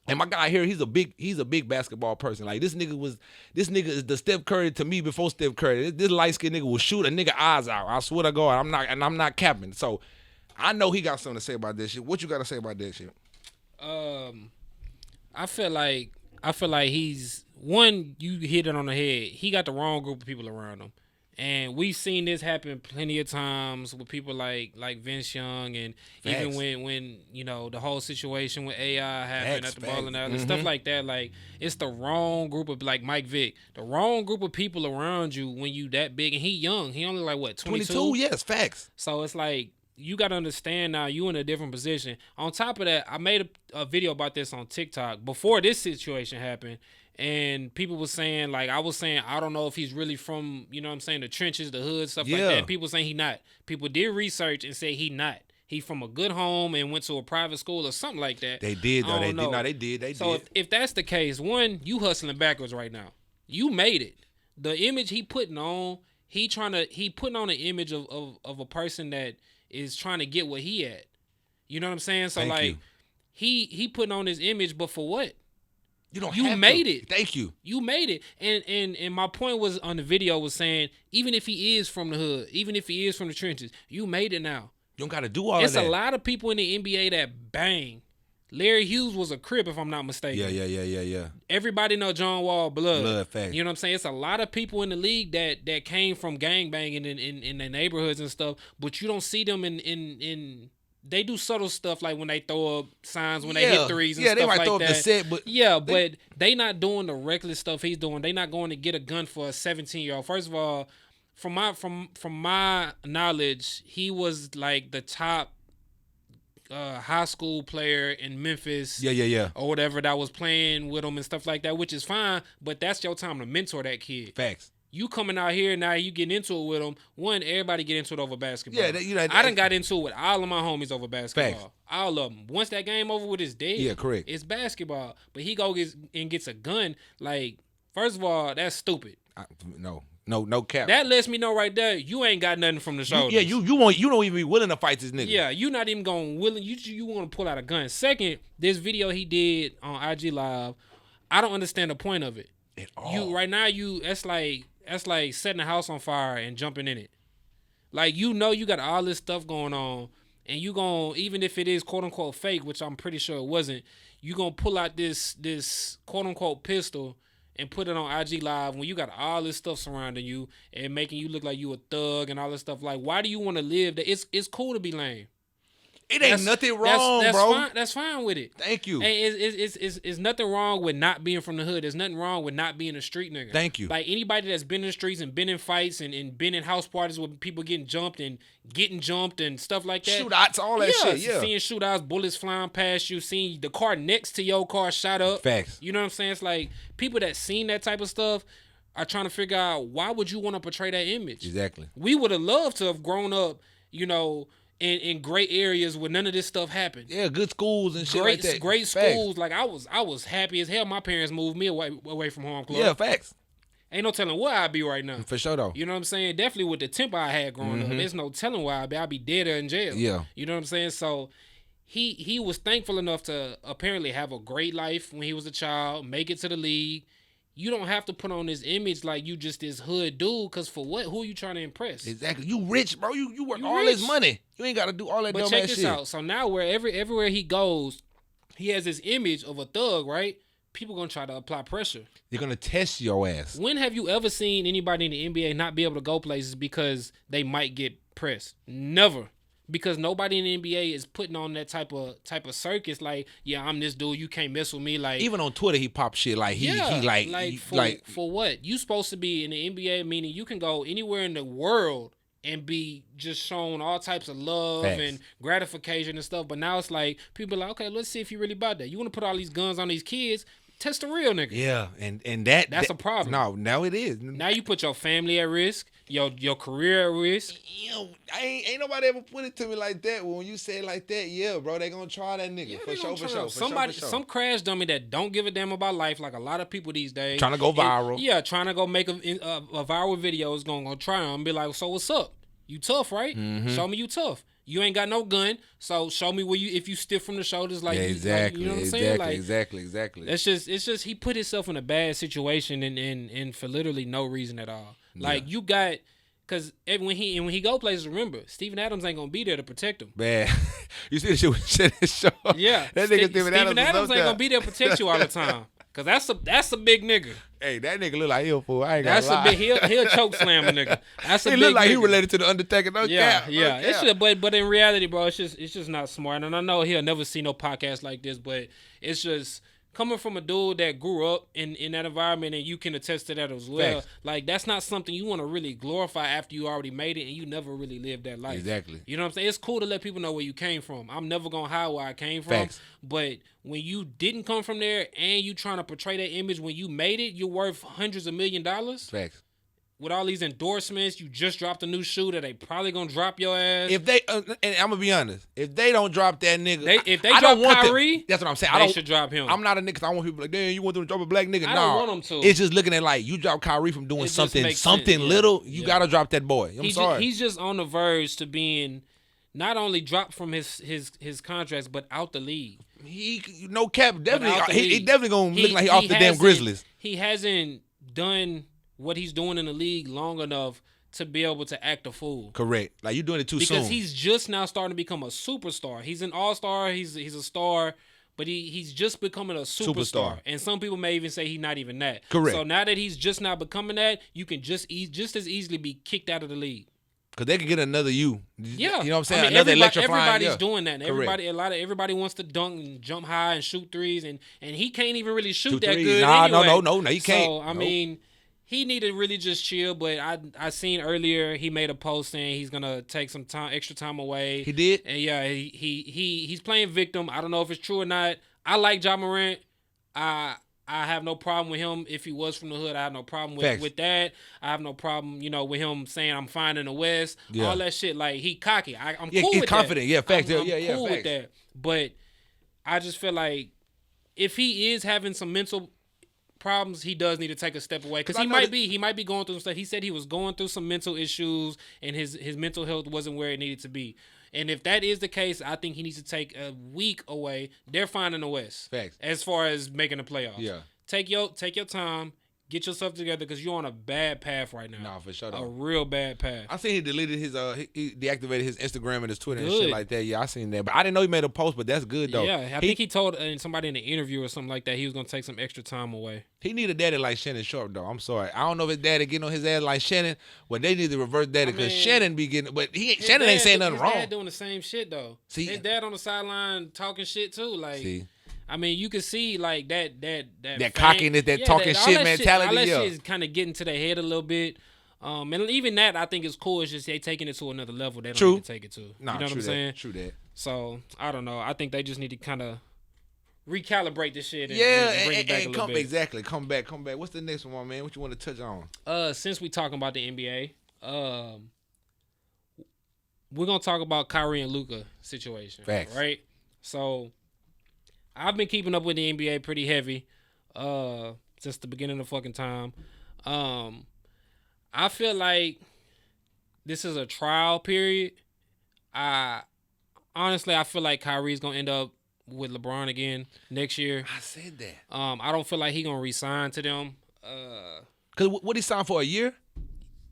and my guy here, he's a big basketball person. Like, this nigga is the Steph Curry to me before Steph Curry. This light skinned nigga will shoot a nigga eyes out. I swear to God, I'm not capping. So I know he got something to say about this shit. What you got to say about that shit? I feel like he's one. You hit it on the head. He got the wrong group of people around him, and we've seen this happen plenty of times with people like Vince Young, and Facts. even when you know the whole situation with AI happened Facts, at the bowling alley, Mm-hmm. stuff like that. Like, it's the wrong group of, like Mike Vick, the wrong group of people around you when you that big, and he young. He only like what 22. Yes, facts. So it's like, you got to understand now you in a different position. On top of that, I made a video about this on TikTok before this situation happened, and people were saying, like, I was saying, I don't know if he's really from, you know what I'm saying, the trenches, the hood, stuff like that. People saying he not. People did research and say he not. He from a good home and went to a private school or something like that. They did, though. They did. So if that's the case, one, you hustling backwards right now. You made it. The image he putting on, he putting on an image of a person that is trying to get what he at. You know what I'm saying? So Thank you. he putting on his image, but for what? You made it. Thank you. You made it. And my point was on the video was saying, even if he is from the hood, even if he is from the trenches, you made it now. You don't got to do all of It's that. a lot of people in the NBA that bang. Larry Hughes was a Crip, if I'm not mistaken. Yeah. Everybody know John Wall blood. Blood, fact. You know what I'm saying? It's a lot of people in the league that came from gang banging in their neighborhoods and stuff, but you don't see them in they do subtle stuff like when they throw up signs, when they hit threes and stuff like that. Yeah, they might throw up the set, but but they not doing the reckless stuff he's doing. They not going to get a gun for a 17-year-old. First of all, from my knowledge, he was like the top high school player in Memphis, or whatever, that was playing with him and stuff like that, which is fine, but that's your time to mentor that kid. Facts. You coming out here now, you getting into it with them. One, everybody get into it over basketball. Yeah, I done got into it with all of my homies over basketball. Facts. All of them. Once that game over with, it's dead. Yeah, correct. It's basketball. But he gets a gun. Like, first of all, that's stupid. No cap. That lets me know right there, you ain't got nothing from the shoulders. You don't even be willing to fight this nigga. Yeah, you not even going willing. You want to pull out a gun. Second, this video he did on IG Live, I don't understand the point of it. At all. That's like setting a house on fire and jumping in it. Like, you got all this stuff going on, and you gon', even if it is quote unquote fake, which I'm pretty sure it wasn't, you gonna pull out this quote unquote pistol and put it on IG Live when you got all this stuff surrounding you and making you look like you a thug and all this stuff. Like, why do you want to live that? It's cool to be lame. It ain't nothing wrong, bro. Fine, that's fine with it. Thank you. And it's nothing wrong with not being from the hood. There's nothing wrong with not being a street nigga. Thank you. Like, anybody that's been in the streets and been in fights and been in house parties with people getting jumped and stuff like that. Shootouts, all that shit, yeah. Seeing shootouts, bullets flying past you, seeing the car next to your car shot up. Facts. You know what I'm saying? It's like, people that seen that type of stuff are trying to figure out, why would you want to portray that image? Exactly. We would have loved to have grown up, you know, in great areas where none of this stuff happened. Yeah, good schools and shit like that. Great schools. Like, I was happy as hell. My parents moved me away from home club. Yeah, facts. Ain't no telling where I'd be right now. For sure, though. You know what I'm saying? Definitely with the temper I had growing up. There's no telling where I'd be. I'd be dead or in jail. Yeah. You know what I'm saying? So he was thankful enough to apparently have a great life when he was a child, make it to the league. You don't have to put on this image like you just this hood dude, because for what? Who are you trying to impress? Exactly. You rich, bro. You work all this money. You ain't got to do all that dumb ass shit. But check this out. So now everywhere he goes, he has this image of a thug, right? People gonna try to apply pressure. They're gonna test your ass. When have you ever seen anybody in the NBA not be able to go places because they might get pressed? Never. Because nobody in the NBA is putting on that type of circus. Like, yeah, I'm this dude. You can't mess with me. Like, even on Twitter, he pop shit like for what? You supposed to be in the NBA, meaning you can go anywhere in the world and be just shown all types of love and gratification and stuff. But now it's like, people are like, okay, let's see if you really about that. You want to put all these guns on these kids? Test the real nigga. Yeah, and that's a problem. No, now it is. Now you put your family at risk, your career at risk. Ain't nobody ever put it to me like that. When you say it like that, yeah, bro, they gonna try that nigga. For sure. Some crash dummy that don't give a damn about life, like a lot of people these days. Trying to go viral. Trying to go make a viral video is gonna try on and be like, so what's up? You tough, right? Show me you tough. You ain't got no gun, so show me if you stiff from the shoulders, like, exactly, you know what I'm saying? Like, exactly. It's just he put himself in a bad situation and for literally no reason at all. Like, you got, because when he go places, remember, Steven Adams ain't gonna be there to protect him. Man, you see the shit with shit show. Yeah, that nigga Steven Adams ain't gonna be there to protect you all the time. Cause that's a big nigga. Hey, that nigga look like he'll fool. I ain't gonna lie. He'll choke slam a nigga. That's a he big look like nigga. he related to the Undertaker. No cap. It's just, but in reality, bro, it's just not smart. And I know he'll never see no podcast like this, but it's just coming from a dude that grew up in that environment, and you can attest to that as well. Facts. Like, that's not something you want to really glorify after you already made it and you never really lived that life. Exactly. You know what I'm saying? It's cool to let people know where you came from. I'm never gonna hide where I came from. Facts. But when you didn't come from there and you trying to portray that image, when you made it, you're worth hundreds of $1 million. Facts. With all these endorsements, you just dropped a new shoe that they probably gonna drop your ass. If they, and I'm gonna be honest, if they don't drop that nigga, if they drop Kyrie, that's what I'm saying. They should drop him. I'm not a nigga. I want people like, damn, you want them to drop a black nigga? I don't want them to. It's just looking at like, you drop Kyrie from doing something little. You gotta drop that boy. I'm sorry. He's just on the verge to being not only dropped from his contracts, but out the league. He no cap. Definitely, he definitely gonna look like he off the damn Grizzlies. He hasn't done what he's doing in the league long enough to be able to act a fool. Correct. Like, you're doing it too soon. Because he's just now starting to become a superstar. He's an all-star. He's a star, but he's just becoming a superstar. And some people may even say he's not even that. Correct. So now that he's just now becoming that, you can just as easily be kicked out of the league. Because they could get another you. Yeah. You know what I'm saying? I mean, another electrifying. Everybody's doing that. Everybody wants to dunk and jump high and shoot threes, and he can't even really shoot that good anyway. No, he can't. So, I mean, he need to really just chill, but I seen earlier he made a post saying he's gonna take some extra time away. He did? And yeah, he's playing victim. I don't know if it's true or not. I like Ja Morant. I have no problem with him if he was from the hood. I have no problem with that. I have no problem, with him saying I'm fine in the West. Yeah. All that shit. Like, he cocky. I'm cool with that. He's confident. Yeah, facts. I'm yeah, cool facts. with that. But I just feel like if he is having some mental problems, he does need to take a step away, because he might be going through some stuff. He said he was going through some mental issues and his mental health wasn't where it needed to be. And if that is the case, I think he needs to take a week away. They're fine in the West. Facts. As far as making the playoffs. Yeah. Take your time, Get yourself together because you're on a bad path right now. Nah, for sure. A real bad path. I seen he deleted his he deactivated his Instagram and his Twitter and Good. shit like that. Yeah, I seen that, but I didn't know he made a post. But that's good though. Yeah, I think he told somebody in an interview or something like that he was gonna take some extra time away. He need a daddy like Shannon Sharp though. I'm sorry, I don't know if his daddy getting on his ass like Shannon. Well, they need to reverse daddy because Shannon be getting, but Shannon ain't saying nothing wrong. His dad doing the same shit though. See, his dad on the sideline talking shit too. Like, see. I mean, you can see like that cockiness, that talking shit mentality. All that shit is kind of getting to their head a little bit. And even that I think is cool. It's just they taking it to another level. They don't need to take it to. Nah, you know what I'm saying? True that. So I don't know. I think they just need to kind of recalibrate this shit. And bring it back a little bit. Exactly. Come back. What's the next one, man? What you want to touch on? Since we talking about the NBA, we're gonna talk about Kyrie and Luka situation. Facts. Right. So I've been keeping up with the NBA pretty heavy since the beginning of fucking time. I feel like this is a trial period. Honestly, I feel like Kyrie's gonna end up with LeBron again next year. I said that. I don't feel like he gonna re-sign to them. Cause what he signed for a year?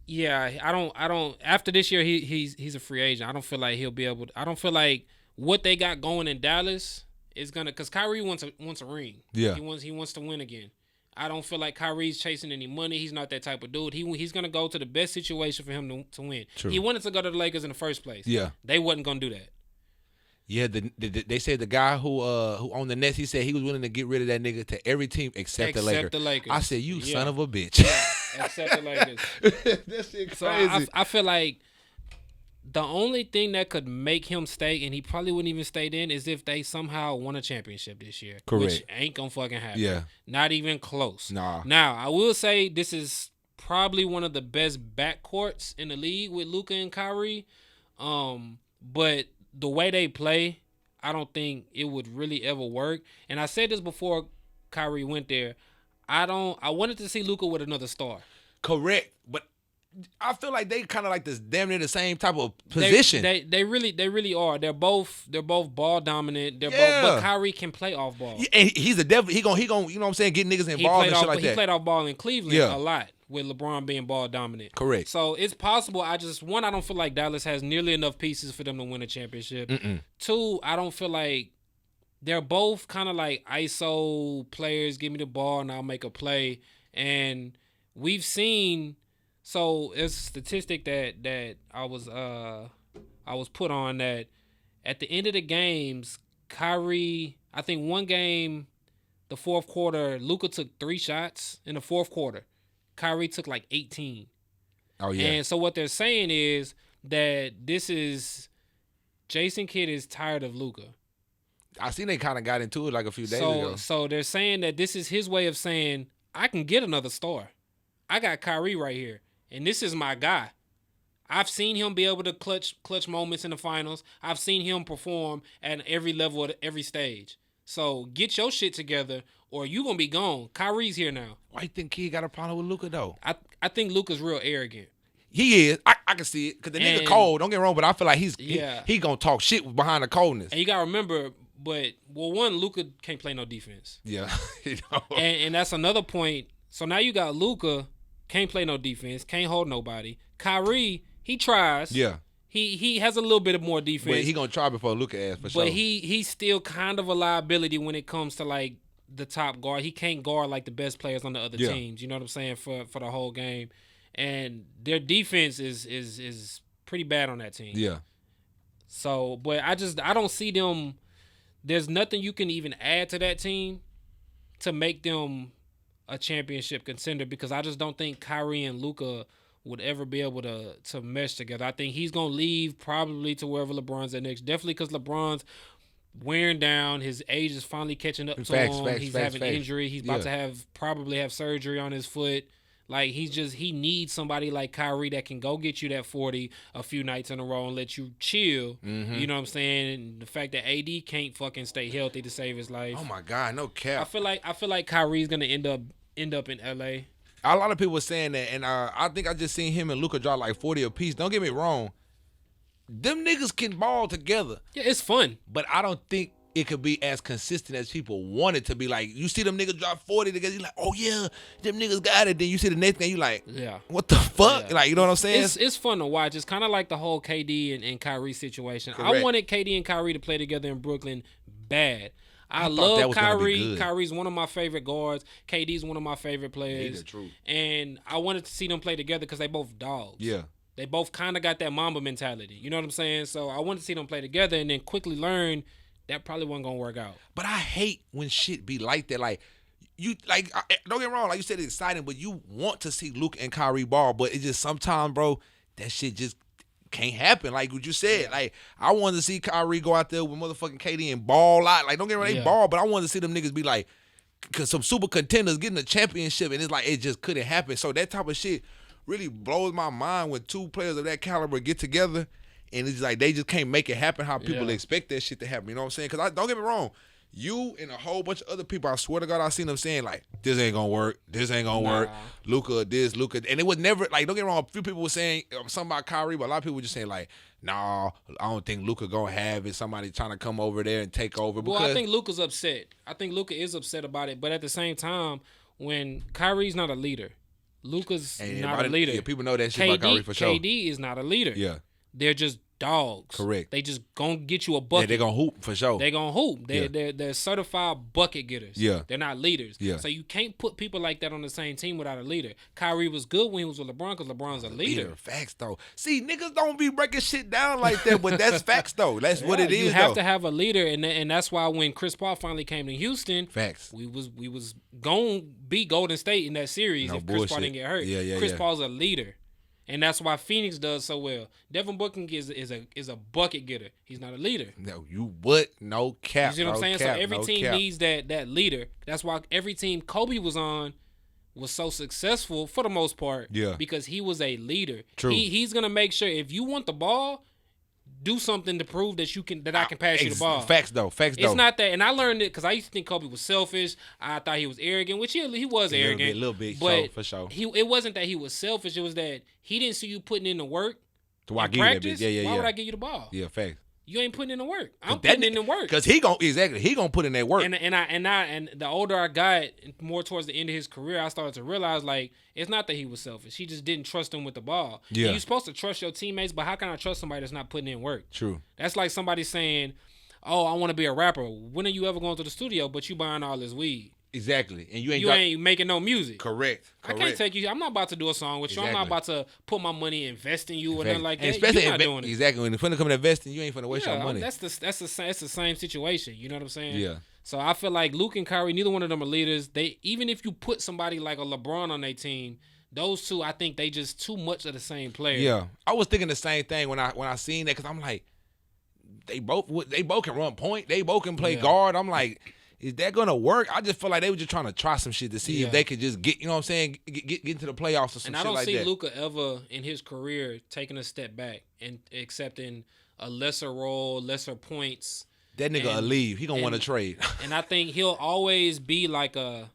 Yeah, I don't. After this year, he's a free agent. I don't feel like he'll be able to. I don't feel like what they got going in Dallas is gonna, cause Kyrie wants a ring. Yeah, he wants to win again. I don't feel like Kyrie's chasing any money. He's not that type of dude. He's gonna go to the best situation for him to win. True. He wanted to go to the Lakers in the first place. Yeah, they wasn't gonna do that. Yeah, they said the guy who owned the Nets, he said he was willing to get rid of that nigga to every team except the Lakers. I said, you son of a bitch. Yeah, except the Lakers. That shit crazy. So I feel like the only thing that could make him stay, and he probably wouldn't even stay then, is if they somehow won a championship this year. Correct. Which ain't gonna fucking happen. Yeah. Not even close. Nah. Now, I will say this is probably one of the best backcourts in the league with Luka and Kyrie. But the way they play, I don't think it would really ever work. And I said this before Kyrie went there. I wanted to see Luka with another star. Correct. But I feel like they kind of like this damn near the same type of position. They really are. They're both ball dominant. Both, but Kyrie can play off ball. Yeah, and he's a devil. He gon' you know what I'm saying, get niggas involved and shit like that. He played off ball in Cleveland a lot with LeBron being ball dominant. Correct. So it's possible. I don't feel like Dallas has nearly enough pieces for them to win a championship. Two, I don't feel like they're both kind of like ISO players. Give me the ball and I'll make a play. And we've seen. So there's a statistic that I was put on that at the end of the games, Kyrie, I think one game, the fourth quarter, Luka took 3 shots in the fourth quarter. Kyrie took like 18. Oh yeah. And so what they're saying is that Jason Kidd is tired of Luka. I seen they kind of got into it like a few days ago. So they're saying that this is his way of saying, I can get another star. I got Kyrie right here. And this is my guy. I've seen him be able to clutch moments in the finals. I've seen him perform at every level at every stage. So get your shit together or you going to be gone. Kyrie's here now. Why you think Kid got a problem with Luka though? I think Luka's real arrogant. He is. I can see it because the nigga cold. Don't get me wrong, but I feel like he going to talk shit behind the coldness. And you got to remember, one, Luka can't play no defense. Yeah. And that's another point. So now you got Luka. Can't play no defense. Can't hold nobody. Kyrie, he tries. Yeah. He has a little bit of more defense. But he gonna try before Luka ass for sure. But he's still kind of a liability when it comes to like the top guard. He can't guard like the best players on the other teams. You know what I'm saying, for the whole game. And their defense is pretty bad on that team. Yeah. So, but I don't see them. There's nothing you can even add to that team to make them a championship contender because I just don't think Kyrie and Luka would ever be able to mesh together. I think he's going to leave probably to wherever LeBron's at next. Definitely because LeBron's wearing down. His age is finally catching up to him. He's having injury. He's about to probably have surgery on his foot. Like he needs somebody like Kyrie that can go get you that 40 a few nights in a row and let you chill. Mm-hmm. You know what I'm saying? And the fact that AD can't fucking stay healthy to save his life. Oh my God, no cap. I feel like Kyrie's gonna end up in LA. A lot of people were saying that, and I think I just seen him and Luka drop like 40 apiece. Don't get me wrong, them niggas can ball together. Yeah, it's fun, but I don't think it could be as consistent as people want it to be. Like, you see them niggas drop 40 together, you like, oh yeah, them niggas got it. Then you see the next thing, you like, what the fuck? Yeah. Like, you know what I'm saying? It's fun to watch. It's kind of like the whole KD and Kyrie situation. Correct. I wanted KD and Kyrie to play together in Brooklyn bad. I love Kyrie. Kyrie's one of my favorite guards. KD's one of my favorite players. True. And I wanted to see them play together because they both dogs. Yeah. They both kind of got that Mamba mentality. You know what I'm saying? So I wanted to see them play together and then quickly learn that probably wasn't going to work out. But I hate when shit be like that. Like, you, like, don't get me wrong. Like you said, it's exciting, but you want to see Luke and Kyrie ball. But it just sometimes, bro, that shit just can't happen. Like what you said. Like, I wanted to see Kyrie go out there with motherfucking KD and ball out. Like, don't get me wrong, they ball, but I wanted to see them niggas be like, cause some super contenders getting a championship, and it's like it just couldn't happen. So that type of shit really blows my mind when two players of that caliber get together, and it's like they just can't make it happen how people expect that shit to happen. You know what I'm saying? Because don't get me wrong, you and a whole bunch of other people, I swear to God, I seen them saying like, this ain't gonna work, this ain't gonna work, Luka this, Luka, and it was never like, don't get me wrong, a few people were saying something about Kyrie, but a lot of people were just saying like, nah, I don't think Luka gonna have it. Somebody trying to come over there and take over. Well, I think Luka's upset. I think Luka is upset about it, but at the same time, when Kyrie's not a leader, Luka's not a leader. Yeah, people know that shit about Kyrie for sure. KD is not a leader. Yeah. They're just dogs. Correct. They just gonna get you a bucket. Yeah, they're gonna hoop for sure. They're gonna hoop. They're certified bucket getters. Yeah. They're not leaders. Yeah. So you can't put people like that on the same team without a leader. Kyrie was good when he was with LeBron because LeBron's a leader. Facts though. See, niggas don't be breaking shit down like that, but that's facts though. That's what it is. You have to have a leader, and that's why when Chris Paul finally came to Houston, facts. We was gonna beat Golden State in that series if Chris Paul didn't get hurt. Chris Paul's a leader. And that's why Phoenix does so well. Devin Booker is a bucket getter. He's not a leader. No, you what? No cap. You see what I'm saying? Cap, so every team needs that leader. That's why every team Kobe was on was so successful for the most part. Yeah. Because he was a leader. True. He's gonna make sure if you want the ball, do something to prove that I can pass you the ball. Facts though. It's not that, and I learned it because I used to think Kobe was selfish. I thought he was arrogant, which he was arrogant. A little bit, but for sure. It wasn't that he was selfish. It was that he didn't see you putting in the work. To why give practice? You that bitch. Why would I give you the ball? Yeah, facts. You ain't putting in the work. I'm putting in the work. Because he gonna put in that work. And the older I got, more towards the end of his career, I started to realize like it's not that he was selfish. He just didn't trust him with the ball. Yeah. And you're supposed to trust your teammates, but how can I trust somebody that's not putting in work? True. That's like somebody saying, "Oh, I want to be a rapper." When are you ever going to the studio? But you buying all this weed. Exactly. And you ain't making no music. Correct. I can't take you. I'm not about to do a song with you. I'm not about to put my money invest in you or nothing like that. Especially you're not doing it. Exactly. When you're finna come and invest in you, ain't finna waste your money. That's the same situation. You know what I'm saying? Yeah. So I feel like Luke and Kyrie, neither one of them are leaders. Even if you put somebody like a LeBron on their team, those two, I think they just too much of the same player. Yeah. I was thinking the same thing when I seen that because I'm like, they both can run point. They both can play guard. I'm like, is that gonna work? I just feel like they were just trying to try some shit to see if they could just get, you know what I'm saying, get into the playoffs or some shit like that. And I don't see Luka ever in his career taking a step back and accepting a lesser role, lesser points. That nigga will leave. He gonna want to trade. And I think he'll always be like a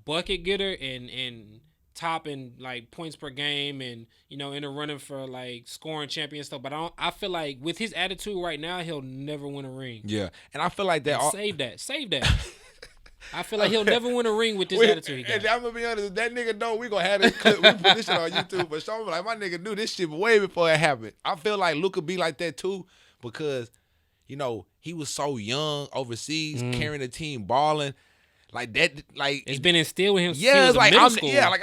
bucket getter and top in like points per game and in the running for like scoring champion stuff. But I feel like with his attitude right now, he'll never win a ring. Yeah, and I feel like that. Save that. I feel like he'll never win a ring with this attitude he got. And I'm gonna be honest, that nigga know we gonna have this clip. We put this shit on YouTube, but so I'm like, my nigga knew this shit way before it happened. I feel like Luka be like that too because he was so young overseas, carrying the team, balling. Like that, like it's been instilled with him. Yeah, it's like I'm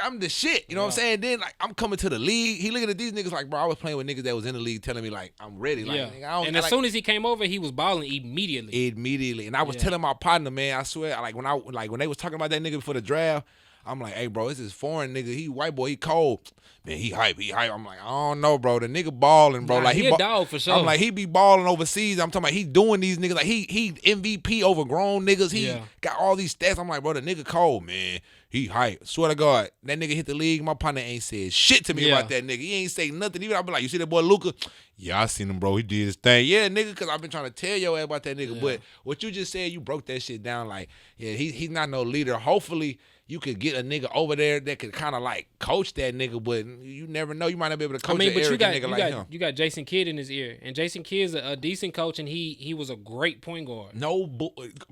I'm the shit. You know what I'm saying? Then like I'm coming to the league. He looking at these niggas like, bro, I was playing with niggas that was in the league, telling me like I'm ready. Like, and as soon as he came over, he was balling immediately. And I was telling my partner, man, I swear, like when they was talking about that nigga before the draft, I'm like, hey, bro, this is foreign nigga. He white boy, he cold. Man, he hype. I'm like, I don't know, bro. The nigga balling, bro. Like he a dog for sure. I'm like, he be balling overseas. I'm talking about he doing these niggas. Like he MVP over grown niggas. He got all these stats. I'm like, bro, the nigga cold, man. He hype. Swear to God, that nigga hit the league. My partner ain't said shit to me about that nigga. He ain't say nothing. Even I be like, you see that boy Luka? Yeah, I seen him, bro. He did his thing. Yeah, nigga, because I've been trying to tell your ass about that nigga. But what you just said, you broke that shit down. Like, yeah, he's not no leader. Hopefully, you could get a nigga over there that could kind of like coach that nigga, but you never know. You might not be able to coach an arrogant nigga like him. You got Jason Kidd in his ear, and Jason Kidd's a decent coach, and he was a great point guard.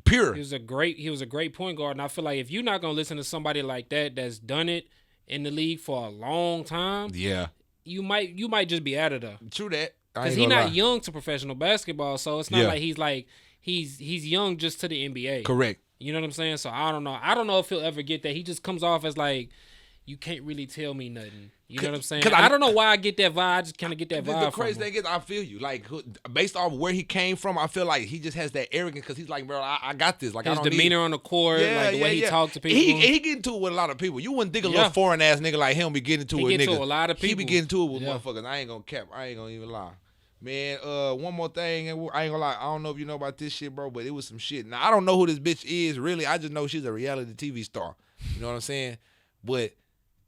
Pure. He was a great point guard, and I feel like if you're not gonna listen to somebody like that that's done it in the league for a long time, yeah, you might just be out of there. True that. Because he's not young to professional basketball, so it's not like he's young just to the NBA. Correct. You know what I'm saying? So I don't know. I don't know if he'll ever get that. He just comes off as like, you can't really tell me nothing. You know what I'm saying? I don't know why I get that vibe. I just kind of get that vibe. The crazy thing is, I feel you. Like, based off where he came from, I feel like he just has that arrogance because he's like, bro, I got this. Like, his I don't demeanor on the court, like the way he talked to people. He get into it with a lot of people. You wouldn't think a little foreign ass nigga like him be getting into it with niggas. He get into a lot of people. He be getting into it with motherfuckers. I ain't gonna cap. I ain't gonna even lie. Man, one more thing, and I ain't gonna lie, I don't know if you know about this shit, bro, but it was some shit. Now, I don't know who this bitch is, really. I just know she's a reality TV star. You know what I'm saying? But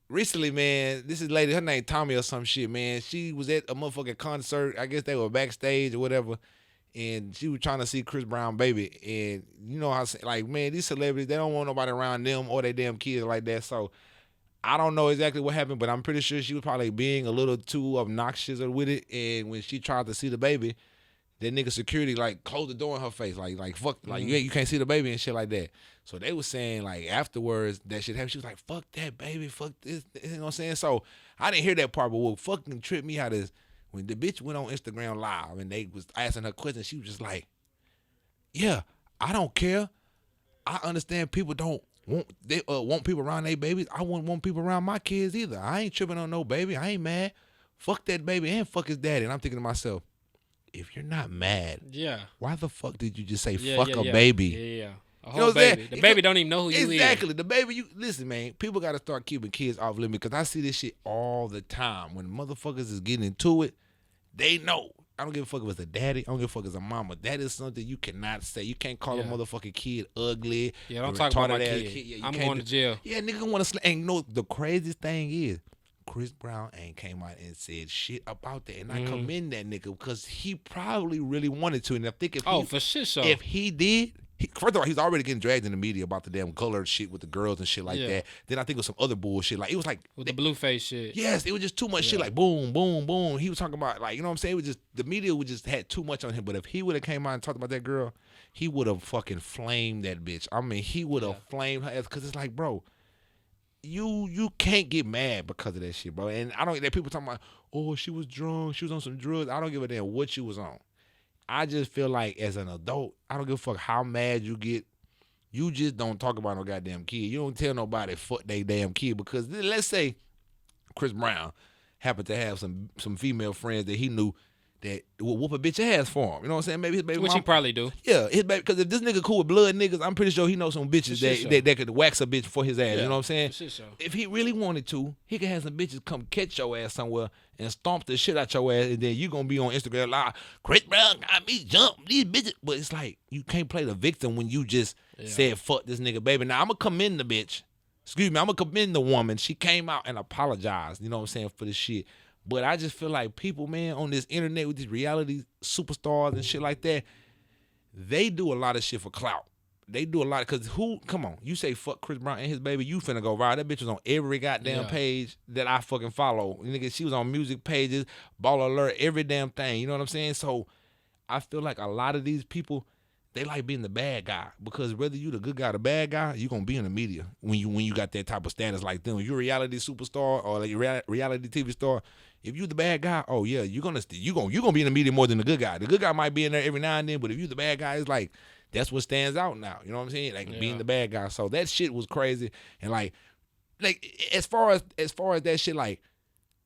recently, man, this is lady, her name Tommy or some shit, man. She was at a motherfucking concert. I guess they were backstage or whatever, and she was trying to see Chris Brown baby. And you know how, like, man, these celebrities, they don't want nobody around them or their damn kids like that. So I don't know exactly what happened, but I'm pretty sure she was probably being a little too obnoxious with it. And when she tried to see the baby, that nigga security like closed the door in her face, like fuck, like you can't see the baby and shit like that. So they was saying like afterwards that shit happened. She was like, fuck that baby, fuck this, you know what I'm saying? So I didn't hear that part, but what fucking tripped me out is when the bitch went on Instagram Live and they was asking her questions, she was just like, yeah, I don't care. I understand people don't want people around their babies. I wouldn't want people around my kids either. I ain't tripping on no baby. I ain't mad. Fuck that baby and fuck his daddy. And I'm thinking to myself, if you're not mad, why the fuck did you just say fuck a baby? Yeah. A whole baby. The baby don't even know who you is. Exactly. The baby, listen, man, people got to start keeping kids off limits because I see this shit all the time. When motherfuckers is getting into it, they know. I don't give a fuck if it's a daddy. I don't give a fuck if it's a mama. That is something you cannot say. You can't call a motherfucking kid ugly. Yeah, don't talk about my kid. Yeah, I'm going to jail. Yeah, nigga want to and you know the craziest thing is Chris Brown ain't came out and said shit about that. And I commend that nigga because he probably really wanted to. And I think for shit show. If he did, first of all, he's already getting dragged in the media about the damn color shit with the girls and shit like that. Then I think it was some other bullshit. Like, it was like with the blue face shit. Yes, it was just too much shit. Like, boom, boom, boom. He was talking about, like, you know what I'm saying? It was just, the media would just had too much on him. But if he would have came out and talked about that girl, he would have fucking flamed that bitch. I mean, he would have flamed her ass because it's like, bro, you can't get mad because of that shit, bro. And I don't, that people talking about, oh, she was drunk, she was on some drugs. I don't give a damn what she was on. I just feel like as an adult, I don't give a fuck how mad you get. You just don't talk about no goddamn kid. You don't tell nobody fuck they damn kid because let's say Chris Brown happened to have some female friends that he knew that would whoop a bitch ass for him. You know what I'm saying? Maybe his baby Which mama, he probably do. Yeah, his baby, because if this nigga cool with blood niggas, I'm pretty sure he knows some bitches that could wax a bitch for his ass. You know what I'm saying? If he really wanted to, he could have some bitches come catch your ass somewhere and stomp the shit out your ass, and then you gonna be on Instagram Live, Chris Brown got me jumped, these bitches. But it's like, you can't play the victim when you just said fuck this nigga baby. Now, I'm gonna commend the bitch. Excuse me, I'm gonna commend the woman. She came out and apologized, you know what I'm saying, for the shit. But I just feel like people, man, on this internet with these reality superstars and shit like that, they do a lot of shit for clout. They do a lot because come on, you say fuck Chris Brown and his baby, you finna go viral. That bitch was on every goddamn page that I fucking follow. Nigga, she was on music pages, Ball Alert, every damn thing. You know what I'm saying? So I feel like a lot of these people, they like being the bad guy because whether you the good guy or the bad guy, you gonna be in the media when you got that type of status like them. If you're a reality superstar or like a reality TV star, if you the bad guy, oh yeah, you're gonna be in the media more than the good guy. The good guy might be in there every now and then, but if you the bad guy, it's like that's what stands out now. You know what I'm saying? Like being the bad guy. So that shit was crazy. And like as far as that shit, like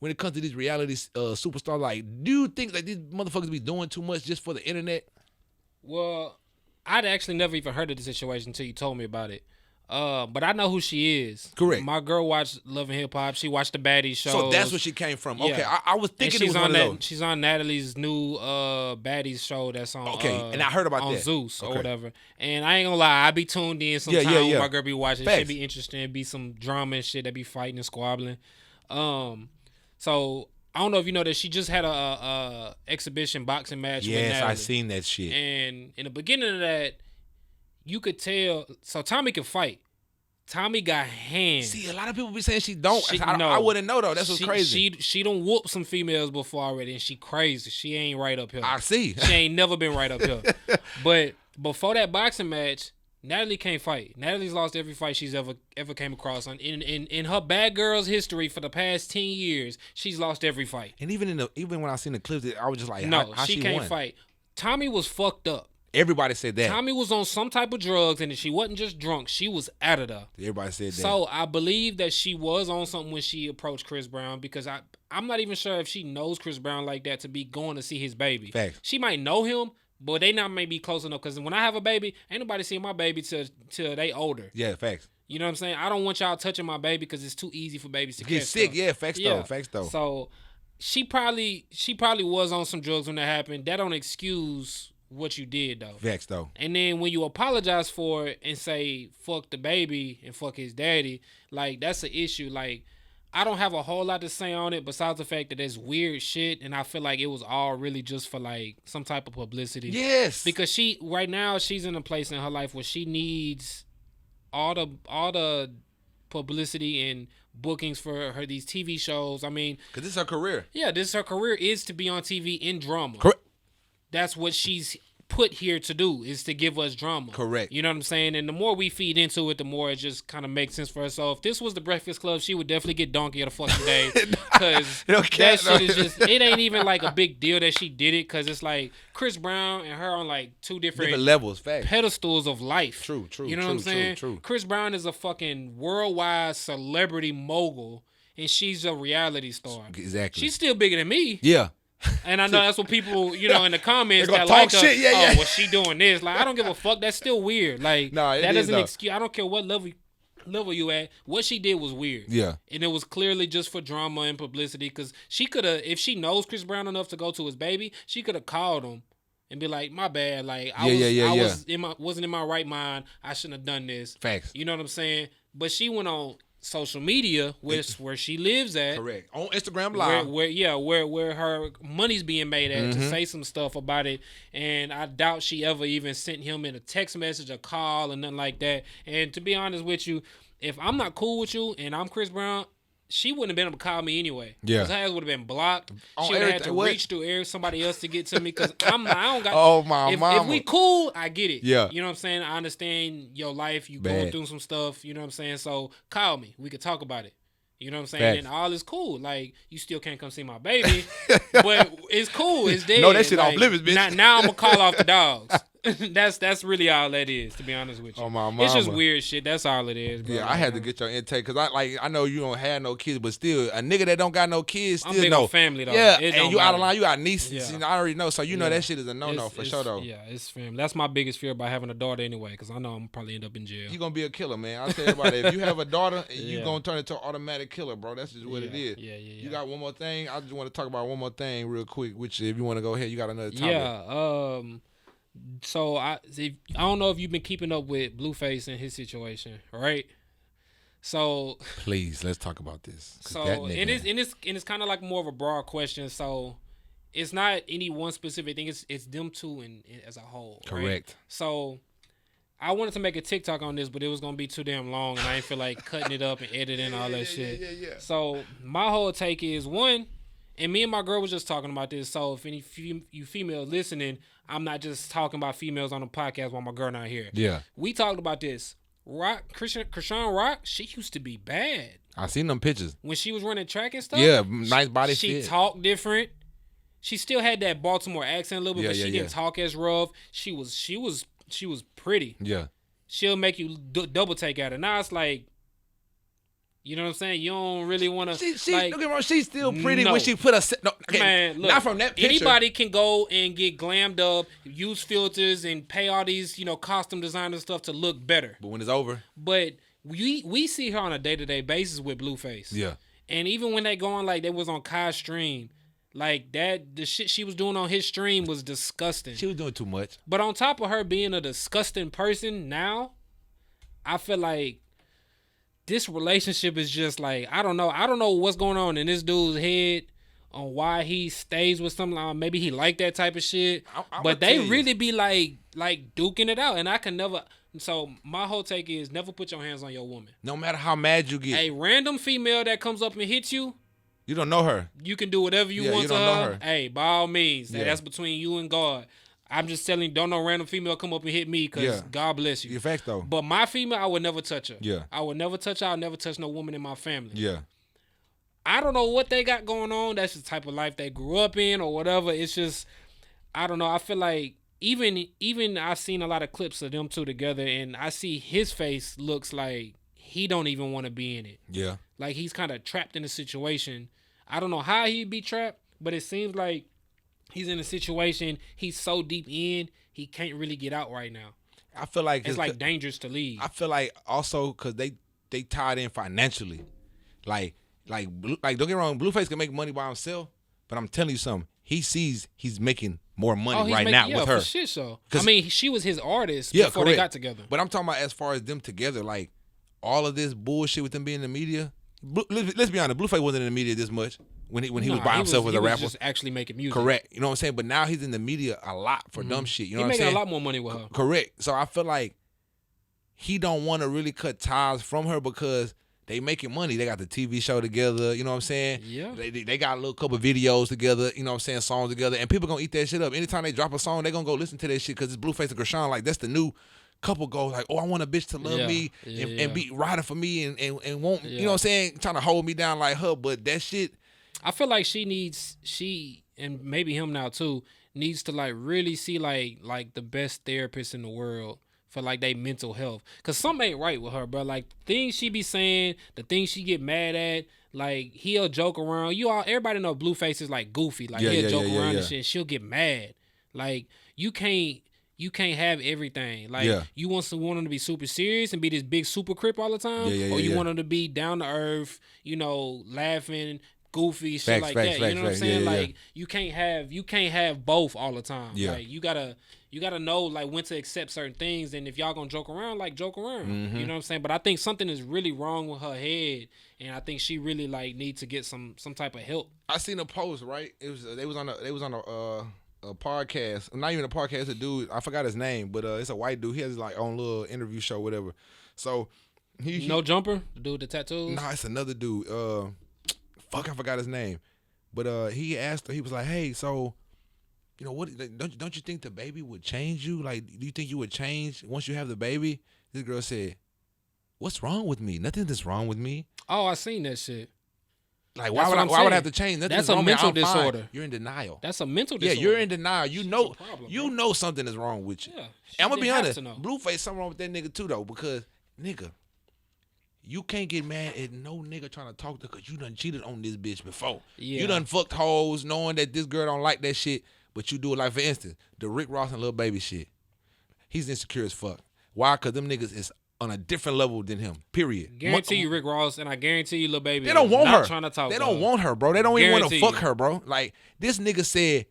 when it comes to these reality superstars, like do you think like these motherfuckers be doing too much just for the internet? Well, I'd actually never even heard of the situation until you told me about it. But I know who she is. Correct. My girl watched Love and Hip Hop. She watched the Baddies show. So that's where she came from. Yeah. Okay, I was thinking it was on one of those. She's on Natalie's new Baddies show that's on. Okay, and I heard about on that. Zeus or whatever. And I ain't gonna lie, I be tuned in sometimes when my girl be watching. It should be interesting. Be some drama and shit. That be fighting and squabbling. So I don't know if you know that she just had a exhibition boxing match. With Natalie. I seen that shit. And in the beginning of that, you could tell. So Tommy could fight. Tommy got hands. See, a lot of people be saying she don't. I wouldn't know though. That's what's crazy. She done whooped some females before already, and she crazy. She ain't right up here. I see. She ain't never been right up here. But before that boxing match, Natalie can't fight. Natalie's lost every fight she's ever came across. In her bad girls history for the past 10 years, she's lost every fight. And even when I seen the clips, I was just like, no, how she can't won? fight. Tommy was fucked up. Everybody said that. Tommy was on some type of drugs, and she wasn't just drunk. She was out of there. Everybody said that. So I believe that she was on something when she approached Chris Brown, because I'm not even sure if she knows Chris Brown like that to be going to see his baby. Facts. She might know him, but they not may be close enough, because when I have a baby, ain't nobody seeing my baby till they older. Yeah, facts. You know what I'm saying? I don't want y'all touching my baby because it's too easy for babies to get sick. Stuff. Yeah, facts though. Facts though. So she probably was on some drugs when that happened. That don't excuse what you did though. Facts though. And then when you apologize for it and say fuck the baby and fuck his daddy, like that's an issue. Like I don't have a whole lot to say on it besides the fact that it's weird shit, and I feel like it was all really just for like some type of publicity. Yes. Because right now she's in a place in her life where she needs all the publicity and bookings for her these TV shows. I mean, because this is her career. Yeah, this is her career, is to be on TV in drama. Correct. That's what she's put here to do, is to give us drama. Correct. You know what I'm saying? And the more we feed into it, the more it just kind of makes sense for her. So if this was the Breakfast Club, she would definitely get donkey of the fucking day. Because that shit is just, it ain't even like a big deal that she did it, because it's like Chris Brown and her on like two different levels, facts. Pedestals of life. True. You know what I'm saying? True. Chris Brown is a fucking worldwide celebrity mogul, and she's a reality star. Exactly. She's still bigger than me. Yeah. And I know that's what people, in the comments that talk like her, shit. Yeah. well, she doing this. Like, I don't give a fuck. That's still weird. Like, nah, that doesn't excuse. I don't care what level you at. What she did was weird. Yeah. And it was clearly just for drama and publicity, because she could have, if she knows Chris Brown enough to go to his baby, she could have called him and be like, my bad. Like, I wasn't in my right mind. I shouldn't have done this. Facts. You know what I'm saying? But she went on social media, where she lives at. Correct. On Instagram Live. Where her money's being made at, to say some stuff about it. And I doubt she ever even sent him in a text message, a call, or nothing like that. And to be honest with you, if I'm not cool with you and I'm Chris Brown, she wouldn't have been able to call me anyway. Yeah. Because her ass would have been blocked. She would have had to reach through somebody else to get to me, because I don't got... Oh, my mama. If we cool, I get it. Yeah. You know what I'm saying? I understand your life. You going through some stuff. You know what I'm saying? So call me. We could talk about it. You know what I'm saying? Facts. And all is cool. Like, you still can't come see my baby, but it's cool. It's dead. No, that shit like, off limits, bitch. Now I'm going to call off the dogs. That's really all that is, to be honest with you. Oh, my mama. It's just weird shit. That's all it is, bro. Yeah, I had to get your intake, because I know you don't have no kids, but still, a nigga that don't got no kids still I'm big know. on family, though. Yeah, and you out of line, you got nieces. Yeah. I already know, so you know that shit is a no-no for sure, though. Yeah, it's family. That's my biggest fear about having a daughter anyway, because I know I'm probably end up in jail. You going to be a killer, man. I'll tell everybody, if you have a daughter, you going to turn into an automatic killer, bro. That's just what it is. Yeah. You got one more thing? I just want to talk about one more thing real quick, which if you want to go ahead, you got another topic. Yeah, so I don't know if you've been keeping up with Blueface and his situation, right? So please, let's talk about this. So it's kind of like more of a broad question. So it's not any one specific thing. It's them two as a whole. Correct. Right? So I wanted to make a TikTok on this, but it was gonna be too damn long, and I didn't feel like cutting it up and editing all that shit. Yeah. So my whole take is, one, and me and my girl was just talking about this. So if any you females listening, I'm not just talking about females on the podcast while my girl not here. Yeah. We talked about this. Krishan Rock, she used to be bad. I seen them pictures when she was running track and stuff. Yeah, nice body fit. She talked different. She still had that Baltimore accent a little bit, but she didn't talk as rough. She was pretty. Yeah. She'll make you double take at her. Now it's like, you know what I'm saying? You don't really want to. Don't get me wrong, she's still pretty when she put a. No, okay, man, look, not from that picture. Anybody can go and get glammed up, use filters, and pay all these, costume designer stuff to look better. But when it's over. But we see her on a day-to-day basis with Blueface. Yeah. And even when they going like they was on Kai's stream, like that, the shit she was doing on his stream was disgusting. She was doing too much. But on top of her being a disgusting person now, I feel like this relationship is just like, I don't know what's going on in this dude's head, on why he stays with something. Maybe he like that type of shit. But they really be like duking it out, and I can never. So my whole take is never put your hands on your woman. No matter how mad you get. A random female that comes up and hits you. You don't know her. You can do whatever you want to her. Hey, by all means, that's between you and God. I'm just telling you, don't no random female come up and hit me because God bless you. Your facts though. But my female, I would never touch her. Yeah. I would never touch her. I'll never touch no woman in my family. Yeah. I don't know what they got going on. That's the type of life they grew up in or whatever. It's just, I don't know. I feel like even I've seen a lot of clips of them two together, and I see his face looks like he don't even want to be in it. Yeah. Like he's kind of trapped in a situation. I don't know how he'd be trapped, but it seems like he's in a situation he's so deep in, he can't really get out right now. I feel like it's like dangerous to leave. I feel like also because they tied in financially. Like don't get me wrong, Blueface can make money by himself, but I'm telling you something. He sees he's making more money now with her. For shit, so. I mean, she was his artist before they got together. But I'm talking about as far as them together, like all of this bullshit with them being in the media. Let's be honest, Blueface wasn't in the media this much when he was by himself as a rapper. He was just actually making music. Correct. You know what I'm saying? But now he's in the media a lot for dumb shit. You know what I'm saying? He's making a lot more money with her. Correct. So I feel like he don't want to really cut ties from her because they making money. They got the TV show together. You know what I'm saying? Yeah. They got a little couple videos together. You know what I'm saying? Songs together. And people gonna eat that shit up. Anytime they drop a song, they gonna go listen to that shit because it's Blueface and Krishan. Like that's the new couple goes like, oh, I want a bitch to love me and be riding for me and won't, you know what I'm saying, trying to hold me down like her. But that shit, I feel like she and maybe him now too needs to like really see like the best therapist in the world for like they mental health, cause something ain't right with her, bro. Like things she be saying, the things she get mad at, like he'll joke around. Everybody know Blueface is like goofy, like he'll joke around and shit. And she'll get mad. Like you can't have everything. Like you want him to be super serious and be this big super crip all the time, or you want him to be down to earth, laughing, goofy, shit like that. You know what I'm saying? Like you can't have both all the time. Yeah. Like you gotta know like when to accept certain things, and if y'all gonna joke around, like joke around. Mm-hmm. You know what I'm saying? But I think something is really wrong with her head, and I think she really like needs to get some type of help. I seen a post, right? They was on a podcast, not even a podcast. A dude, I forgot his name, but it's a white dude. He has his like own little interview show, whatever. So he No Jumper, the dude with the tattoos. Nah, it's another dude. I forgot his name. But he asked her, he was like, hey, so, what don't you think the baby would change you? Like, do you think you would change once you have the baby? This girl said, what's wrong with me? Nothing is wrong with me. Oh, I seen that shit. Like, why would I have to change? Nothing That's is wrong a mental with me. I'm disorder. fine. You're in denial. That's a mental disorder. Yeah, you're in denial. You know, problem, something is wrong with you. Yeah, and I'm gonna be honest, Blueface, something wrong with that nigga too, though, because nigga, you can't get mad at no nigga trying to talk to because you done cheated on this bitch before. Yeah. You done fucked hoes knowing that this girl don't like that shit, but you do it. Like, for instance, the Rick Ross and Lil Baby shit. He's insecure as fuck. Why? Because them niggas is on a different level than him, period. Guarantee you Rick Ross, and I guarantee you Lil Baby, they don't want not her. Trying to talk, they don't want her, bro. They don't even want to fuck her, bro. Like, this nigga said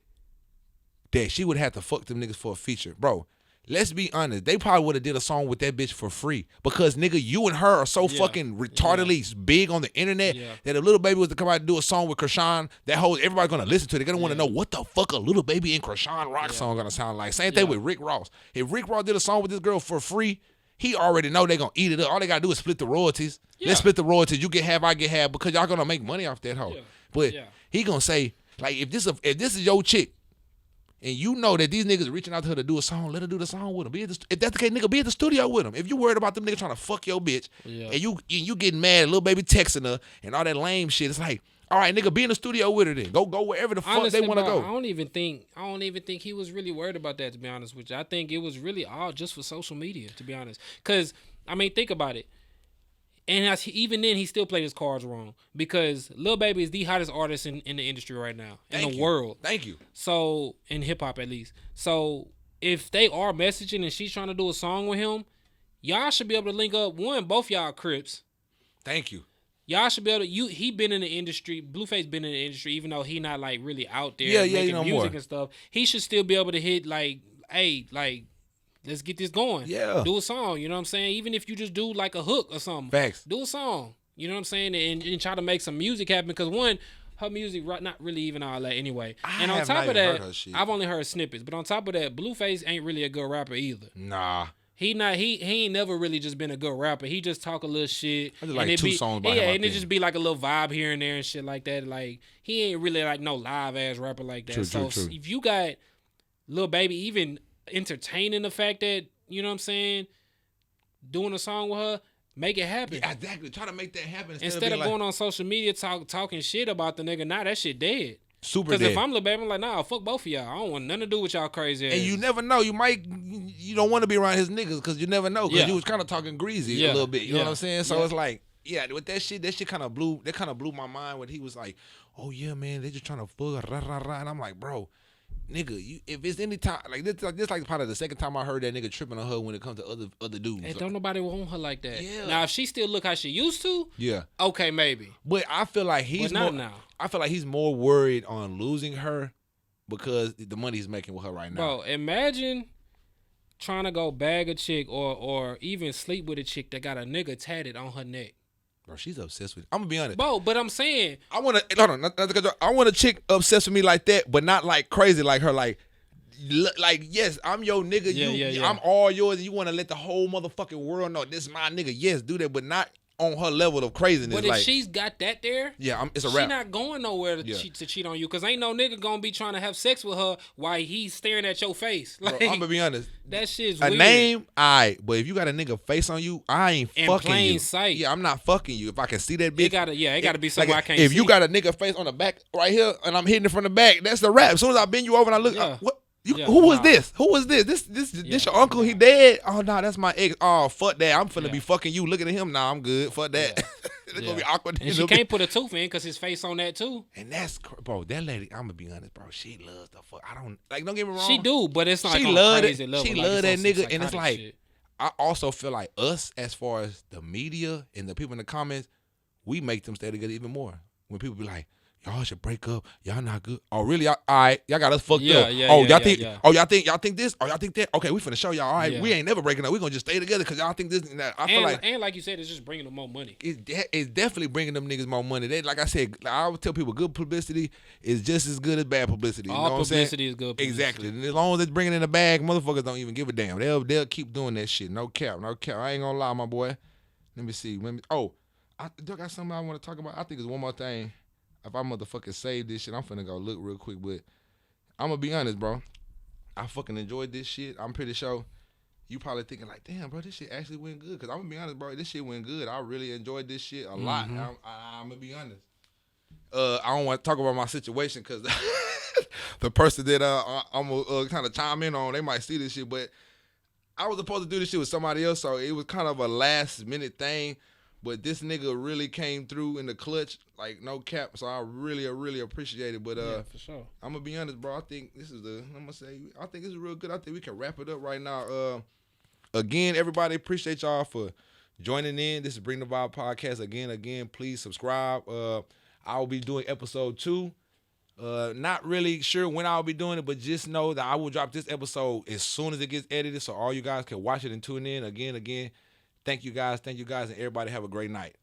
that she would have to fuck them niggas for a feature. Bro, let's be honest. They probably would have did a song with that bitch for free because, nigga, you and her are so fucking retardedly big on the internet that if Lil Baby was to come out and do a song with Krishan, everybody's going to listen to it. They're going to want to know what the fuck a Lil Baby and Krishan rock song going to sound like. Same thing with Rick Ross. If Rick Ross did a song with this girl for free, he already know they're going to eat it up. All they got to do is split the royalties. Let's split the royalties. You get half, I get half, because y'all going to make money off that hoe. But he going to say, like, if this is your chick, and you know that these niggas reaching out to her to do a song, let her do the song with them. If that's the case, nigga, be at the studio with them. If you worried about them niggas trying to fuck your bitch, and you getting mad, Lil Baby texting her, and all that lame shit, it's like, all right, nigga, be in the studio with her then. Go wherever the fuck they want to go. I don't even think he was really worried about that, to be honest with you. I think it was really all just for social media, to be honest. Because, I mean, think about it. And even then, he still played his cards wrong because Lil Baby is the hottest artist in the industry right now, in the world. Thank you. So, in hip-hop at least. So, if they are messaging and she's trying to do a song with him, y'all should be able to link up. Both y'all Crips. Thank you. Y'all should be able to. He been in the industry. Blueface been in the industry, even though he not like really out there making music and stuff. He should still be able to hit like, hey, like, let's get this going. Yeah. Do a song, you know what I'm saying? Even if you just do like a hook or something. Facts. Do a song, you know what I'm saying? And try to make some music happen because her music not really even all that anyway. I And on have top not of even that, heard her shit. I've only heard snippets. But on top of that, Blueface ain't really a good rapper either. Nah. He ain't never really just been a good rapper. He just talk a little shit. I just like two songs by him. And it just be like a little vibe here and there and shit like that. Like he ain't really like no live ass rapper like that. True. If you got Lil Baby even entertaining the fact that, you know what I'm saying, doing a song with her, make it happen. Yeah, exactly. Try to make that happen Instead of going on social media talking shit about the nigga. Nah, that shit dead. Super dead. Because if I'm Lil Baby, I'm like, nah, fuck both of y'all. I don't want nothing to do with y'all crazy ass. And you never know. You don't want to be around his niggas because you never know. Because you was kind of talking greasy a little bit. You know what I'm saying? So it's like, with that shit kind of blew my mind when he was like, oh yeah, man, they just trying to fuck, rah, rah, rah. And I'm like, bro, nigga, if it's any time, like this like probably the second time I heard that nigga tripping on her when it comes to other dudes. And don't nobody want her like that. Yeah. Now, if she still look how she used to, yeah, okay, maybe. But I feel like he's more. Now. I feel like he's more worried on losing her because the money he's making with her right now. Bro, imagine trying to go bag a chick or even sleep with a chick that got a nigga tatted on her neck. Bro, she's obsessed with. I'm gonna be honest. Bro, but I'm saying I want to hold on. I want a chick obsessed with me like that, but not like crazy like her. Like yes, I'm your nigga. Yeah. I'm all yours, and you want to let the whole motherfucking world know this is my nigga. Yes, do that, but not on her level of craziness. But if she's got that there, it's a wrap. She not going nowhere to cheat on you, because ain't no nigga gonna be trying to have sex with her while he's staring at your face. Like, bro, I'm gonna be honest. That shit's a weird. name, but if you got a nigga face on you, I ain't in fucking plain you. sight. Yeah, I'm not fucking you. If I can see that bitch, it gotta be something like, I can't see. If you got a nigga face on the back right here, and I'm hitting it from the back, that's the rap. As soon as I bend you over and I look, what? Who was this? Who was this? This your uncle? He dead? Oh no, that's my ex. Oh fuck that. I'm finna be fucking you. Looking at him. Nah, I'm good. Fuck that. It's gonna be awkward. And she can't put a tooth in because his face on that too. And that's bro. That lady. I'm gonna be honest, bro. She loves the fuck. I don't like. Don't get me wrong. She do, but it's not. She like love crazy it. level. She like love that nigga, and it's like shit. I also feel like us, as far as the media and the people in the comments, we make them stay together even more. When people be like, y'all should break up. Y'all not good. Oh, really? All right. Y'all got us fucked up. Y'all think? Oh, y'all think this? Oh, y'all think that? Okay, we finna show y'all. All right, we ain't never breaking up. We gonna just stay together because y'all think this and that. I feel like, and like you said, it's just bringing them more money. It's definitely bringing them niggas more money. They, like I said, I always tell people, good publicity is just as good as bad publicity. You know what I'm saying? Publicity is good publicity. Exactly. And as long as it's bringing in the bag, motherfuckers don't even give a damn. They'll keep doing that shit. No cap. I ain't gonna lie, my boy. Let me see. I got something I want to talk about. I think it's one more thing. If I motherfucking save this shit, I'm finna go look real quick. But I'm gonna be honest, bro. I fucking enjoyed this shit. I'm pretty sure you probably thinking like, damn, bro, this shit actually went good. Cause I'm gonna be honest, bro, this shit went good. I really enjoyed this shit a lot. I'm gonna be honest. I don't want to talk about my situation because the person that I'm gonna kind of chime in on, they might see this shit. But I was supposed to do this shit with somebody else, so it was kind of a last minute thing. But this nigga really came through in the clutch, like no cap. So I really appreciate it. But for sure. I'm gonna be honest, bro. I think this is I think this is real good. I think we can wrap it up right now. Again, everybody, appreciate y'all for joining in. This is Bring the Vibe podcast. Again, please subscribe. I will be doing episode 2. Not really sure when I'll be doing it, but just know that I will drop this episode as soon as it gets edited, so all you guys can watch it and tune in. Again. Thank you guys, and everybody have a great night.